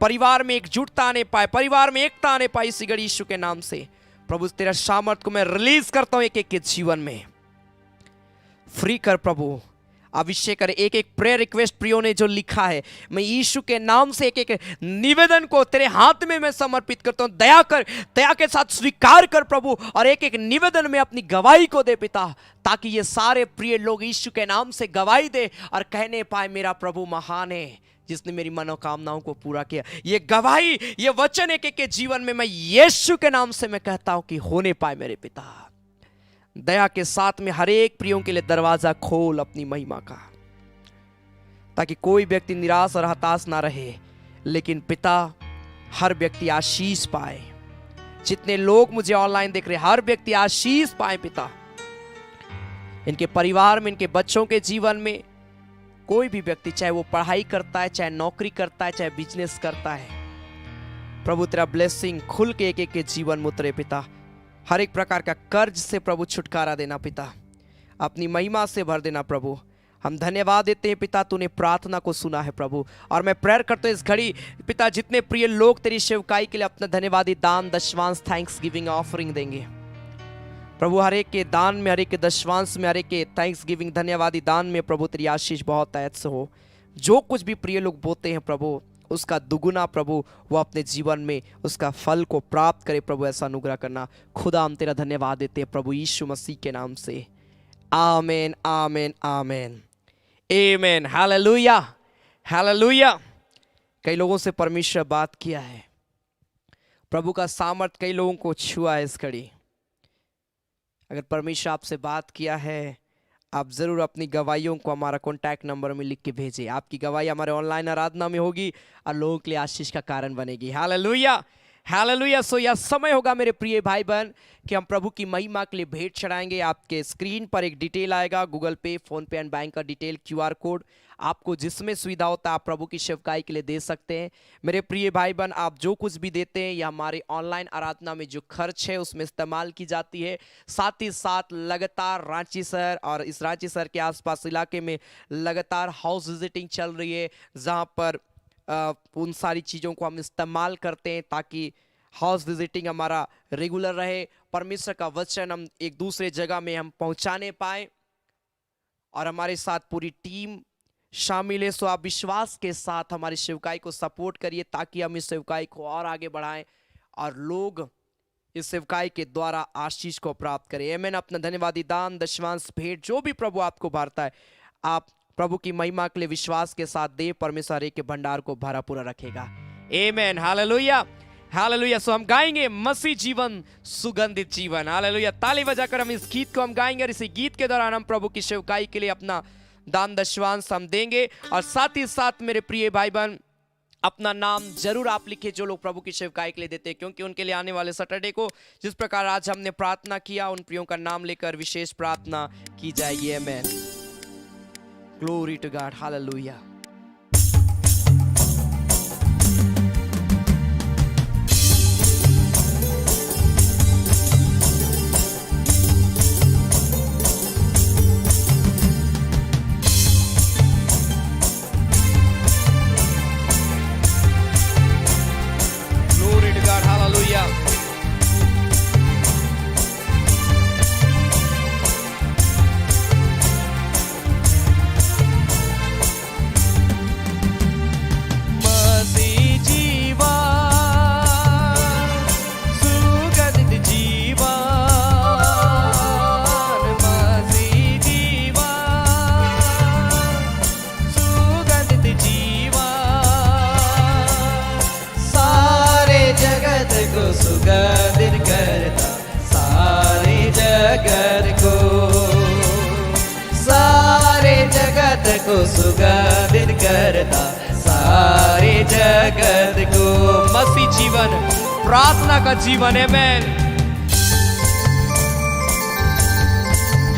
परिवार में एकजुटता आने पाए, परिवार में एकता आने पाए इसी घड़ी यीशु के नाम से। प्रभु तेरा सामर्थ को मैं रिलीज करता हूं एक एक के जीवन में। फ्री कर प्रभु, अभिषेक कर। एक एक प्रेयर रिक्वेस्ट प्रियो ने जो लिखा है, मैं यीशु के नाम से एक एक निवेदन को तेरे हाथ में मैं समर्पित करता हूं। दया कर, दया के साथ स्वीकार कर प्रभु, और एक एक निवेदन में अपनी गवाही को दे पिता, ताकि ये सारे प्रिय लोग यीशु के नाम से गवाही दे और कहने पाए मेरा प्रभु महान है जिसने मेरी मनोकामनाओं को पूरा किया। ये गवाही, ये वचन एक एक के जीवन में मैं यीशु के नाम से मैं कहता हूं कि होने पाए मेरे पिता। दया के साथ में हर एक प्रियों के लिए दरवाजा खोल अपनी महिमा का, ताकि कोई व्यक्ति निराश और हताश ना रहे, लेकिन पिता हर व्यक्ति आशीष पाए। जितने लोग मुझे ऑनलाइन देख रहे, हर व्यक्ति आशीष पाए पिता। इनके परिवार में, इनके बच्चों के जीवन में, कोई भी व्यक्ति चाहे वो पढ़ाई करता है, चाहे नौकरी करता है, चाहे बिजनेस करता है, प्रभु तेरा ब्लेसिंग खुल के एक एक के जीवन में उतरे पिता। हर एक प्रकार का कर्ज से प्रभु छुटकारा देना पिता, अपनी महिमा से भर देना प्रभु। हम धन्यवाद देते हैं पिता, तूने प्रार्थना को सुना है प्रभु, और मैं प्रेयर करता हूं इस घड़ी पिता जितने प्रिय लोग तेरी सेवकाई के लिए अपना धन्यवादी दान दशवांश थैंक्स गिविंग ऑफरिंग देंगे प्रभु, हर एक के दान में, हर एक के दशवांश में, हर एक के थैंक्स गिविंग धन्यवादी दान में प्रभु तेरी आशीष बहुत ऐत से हो। जो कुछ भी प्रिय लोग बोते हैं प्रभु उसका दुगुना प्रभु वो अपने जीवन में उसका फल को प्राप्त करे प्रभु, ऐसा अनुग्रह करना। खुदा हम तेरा धन्यवाद देते हैं प्रभु यीशु मसीह के नाम से, आमेन आमेन आमेन आमेन। Hallelujah hallelujah. कई लोगों से परमेश्वर बात किया है, प्रभु का सामर्थ कई लोगों को छुआ है इस घड़ी। अगर परमेश्वर आपसे बात किया है, आप ज़रूर अपनी गवाहियों को हमारा कॉन्टैक्ट नंबर में लिख के भेजें। आपकी गवाही हमारे ऑनलाइन आराधना में होगी और लोगों के लिए आशीष का कारण बनेगी। Hallelujah hallelujah. सो यह समय होगा मेरे प्रिय भाई बहन कि हम प्रभु की महिमा के लिए भेंट चढ़ाएंगे। आपके स्क्रीन पर एक डिटेल आएगा, गूगल पे, फोन पे एंड बैंक का डिटेल, QR कोड। आपको जिसमें सुविधा होता है आप प्रभु की सेवकाई के लिए दे सकते हैं। मेरे प्रिय भाई बहन, आप जो कुछ भी देते हैं या हमारे ऑनलाइन आराधना में जो खर्च है उसमें इस्तेमाल की जाती है। साथ ही साथ लगातार रांची शहर और इस रांची शहर के आसपास इलाके में लगातार हाउस विजिटिंग चल रही है, जहाँ पर उन सारी चीज़ों को हम इस्तेमाल करते हैं ताकि हाउस विजिटिंग हमारा रेगुलर रहे, परमेश्वर का वचन हम एक दूसरे जगह में हम पहुंचाने पाए और हमारे साथ पूरी टीम शामिल है। सो आप विश्वास के साथ हमारी सेवकाई को सपोर्ट करिए ताकि हम इस सेवकाई को और आगे बढ़ाएं और लोग इस सेवकाई के द्वारा आशीष को प्राप्त करें। आमीन। अपना धन्यवादी दान, दशमांश, भेंट जो भी प्रभु आपको भरता है, आप प्रभु की महिमा के लिए विश्वास के साथ दे। परमेश्वर के भंडार को भरा पूरा रखेगा। आमीन। Hallelujah hallelujah. सो हम गाएंगे मसीह जीवन सुगंधित जीवन। हालेलुया। ताली बजाकर हम इस गीत को हम गाएंगे और इसी गीत के दौरान हम प्रभु की सेवकाई के लिए अपना दान दशमांश हम देंगे। और साथ ही साथ मेरे प्रिय भाई बहन, अपना नाम जरूर आप लिखे जो लोग प्रभु की सेवकाई के लिए देते हैं, क्योंकि उनके लिए आने वाले सैटरडे को जिस प्रकार आज हमने प्रार्थना किया, उन प्रियों का नाम लेकर विशेष प्रार्थना की जाएगी। आमीन। Glory to God. हालेलुया। सुगंधित करता सारे जगत को, सारे जगत को सुगंधित करता सारे जगत को। मसीह जीवन, प्रार्थना का जीवन है। आमीन।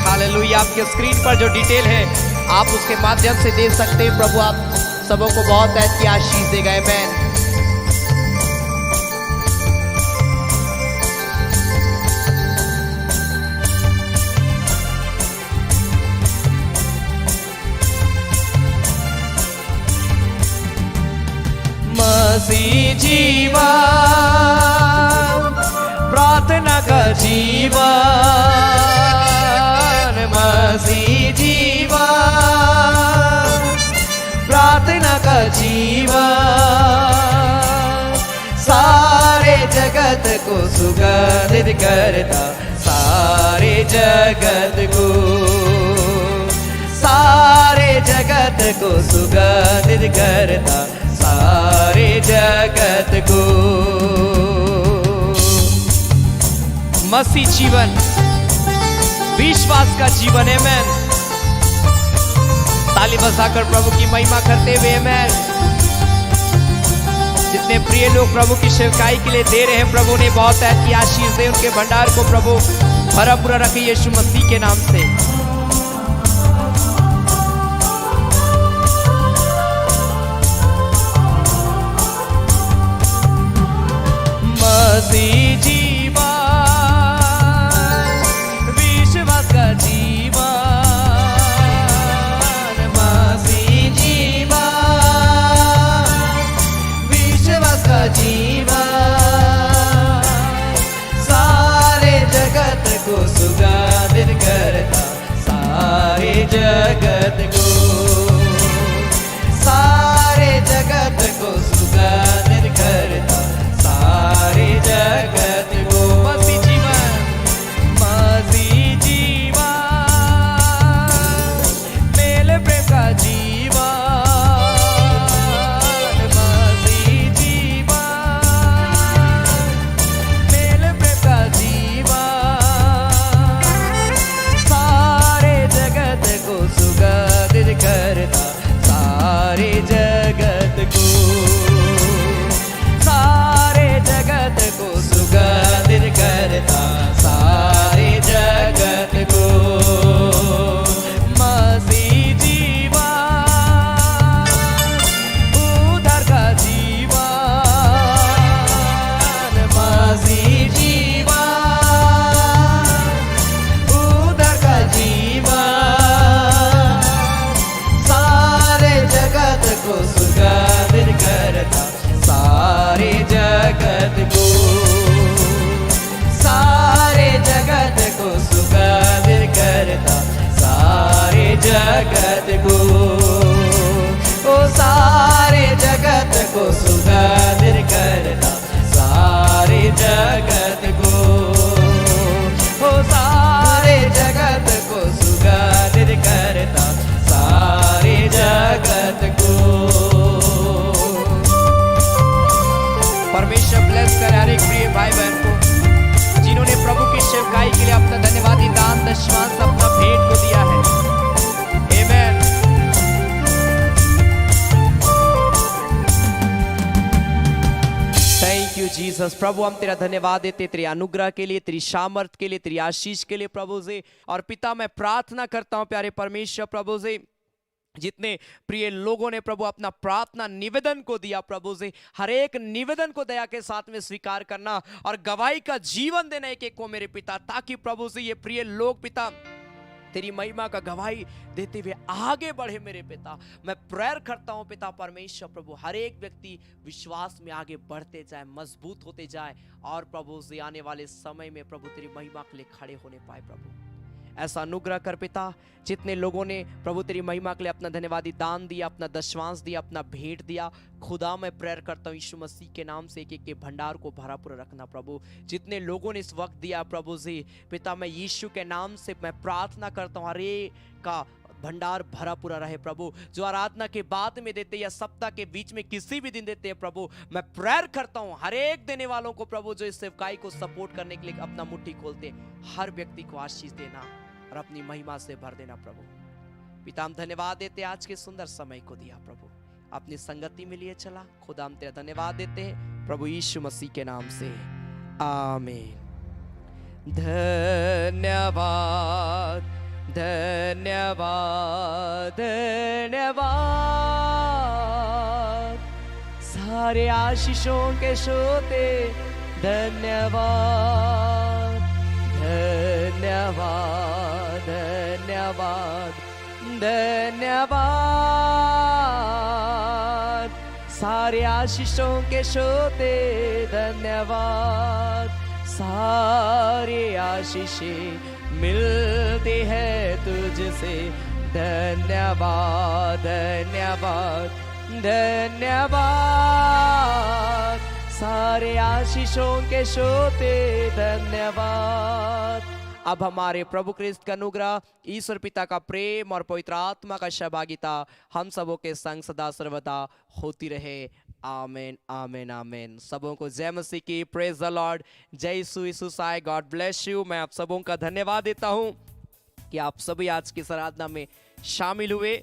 हालेलुया। आपके स्क्रीन पर जो डिटेल है आप उसके माध्यम से दे सकते हैं। प्रभु आप सबों को बहुत ऐसी आशीष देगा। आमीन। मसीह जीवन, प्रार्थना का जीवन, मसीह जीवन, प्रार्थना का जीवन, सारे जगत को सुगंधित करता सारे जगत को, सारे जगत को सुगंधित करता सारे जगत को। मसीह जीवन विश्वास का जीवन है। आमीन। ताली बजाकर प्रभु की महिमा करते हुए। आमीन। जितने प्रिय लोग प्रभु की सेवकाई के लिए दे रहे हैं, प्रभु ने बहुत ऐसी आशीष दे, उनके भंडार को प्रभु भरा पूरा रखे यीशु मसीह के नाम से। मसीह जीवन, विश्वास का जीवन, मसीह जीवन, विश्वास का जीवन, सारे जगत को सुगंधित करता परमेश्वर ब्लेस करे हर एक प्रिय भाई बहन को जिन्होंने प्रभु की सेवकाई के लिए अपना धन्यवादी दान दशमांश अपना भेंट को दिया है। आमेन। Thank you Jesus. प्रभु हम तेरा धन्यवाद देते तेरे अनुग्रह के लिए, तेरी सामर्थ के लिए, तेरी आशीष के लिए प्रभु से। और पिता मैं प्रार्थना करता हूं प्यारे परमेश्वर प्रभु से, जितने प्रिय लोगों ने प्रभु अपना प्रार्थना निवेदन को दिया प्रभु से, हर एक निवेदन को दया के साथ में स्वीकार करना और गवाही का जीवन देना एक एक को मेरे पिता, ताकि प्रभु से ये प्रिय लोग पिता तेरी महिमा का गवाही देते हुए आगे बढ़े मेरे पिता। मैं प्रेयर करता हूं पिता परमेश्वर प्रभु, हर एक व्यक्ति विश्वास में आगे बढ़ते जाए, मजबूत होते जाए और प्रभु से आने वाले समय में प्रभु तेरी महिमा के लिए खड़े होने पाए। प्रभु ऐसा अनुग्रह कर पिता, जितने लोगों ने प्रभु तेरी महिमा के लिए अपना धन्यवादी दान दिया, अपना दशवांश दिया, अपना भेंट दिया, खुदा मैं प्रेयर करता हूँ यीशु मसीह के नाम से एक एक के भंडार को भरा पूरा रखना प्रभु। जितने लोगों ने इस वक्त दिया प्रभु जी पिता, मैं यीशु के नाम से मैं प्रार्थना करता हूँ हर एक का भंडार भरा पूरा रहे प्रभु। जो आराधना के बाद में देते या सप्ताह के बीच में किसी भी दिन देते हैं प्रभु, मैं प्रेयर करता हूँ हर एक देने वालों को प्रभु, जो इस सेवकाई को सपोर्ट करने के लिए अपना मुट्ठी खोलते, हर व्यक्ति को आशीष देना और अपनी महिमा से भर देना प्रभु। पिता हम धन्यवाद देते आज के सुंदर समय को दिया प्रभु, अपनी संगति में लिए चला। खुदा हम तेरा धन्यवाद देते हैं प्रभु यीशु मसीह के नाम से, आमीन। धन्यवाद धन्यवाद धन्यवाद, सारे आशीषों के सोते धन्यवाद धन्यवाद धन्यवाद धन्यवाद, सारे आशीषों के सोते धन्यवाद। सारे आशीषें मिलती है तुझसे, धन्यवाद धन्यवाद धन्यवाद, सारे आशीषों के सोते धन्यवाद। अब हमारे प्रभु क्रिस्त का अनुग्रह, ईश्वर पिता का प्रेम और पवित्र आत्मा का सहभागिता हम सबों के संग सदा सर्वदा होती रहे। आमेन आमेन आमेन। सबों को जय मसीह की, प्रेज द लॉर्ड, जय यीशु साय, गॉड ब्लेस यू। मैं आप सबों का धन्यवाद देता हूं कि आप सभी आज की आराधना में शामिल हुए।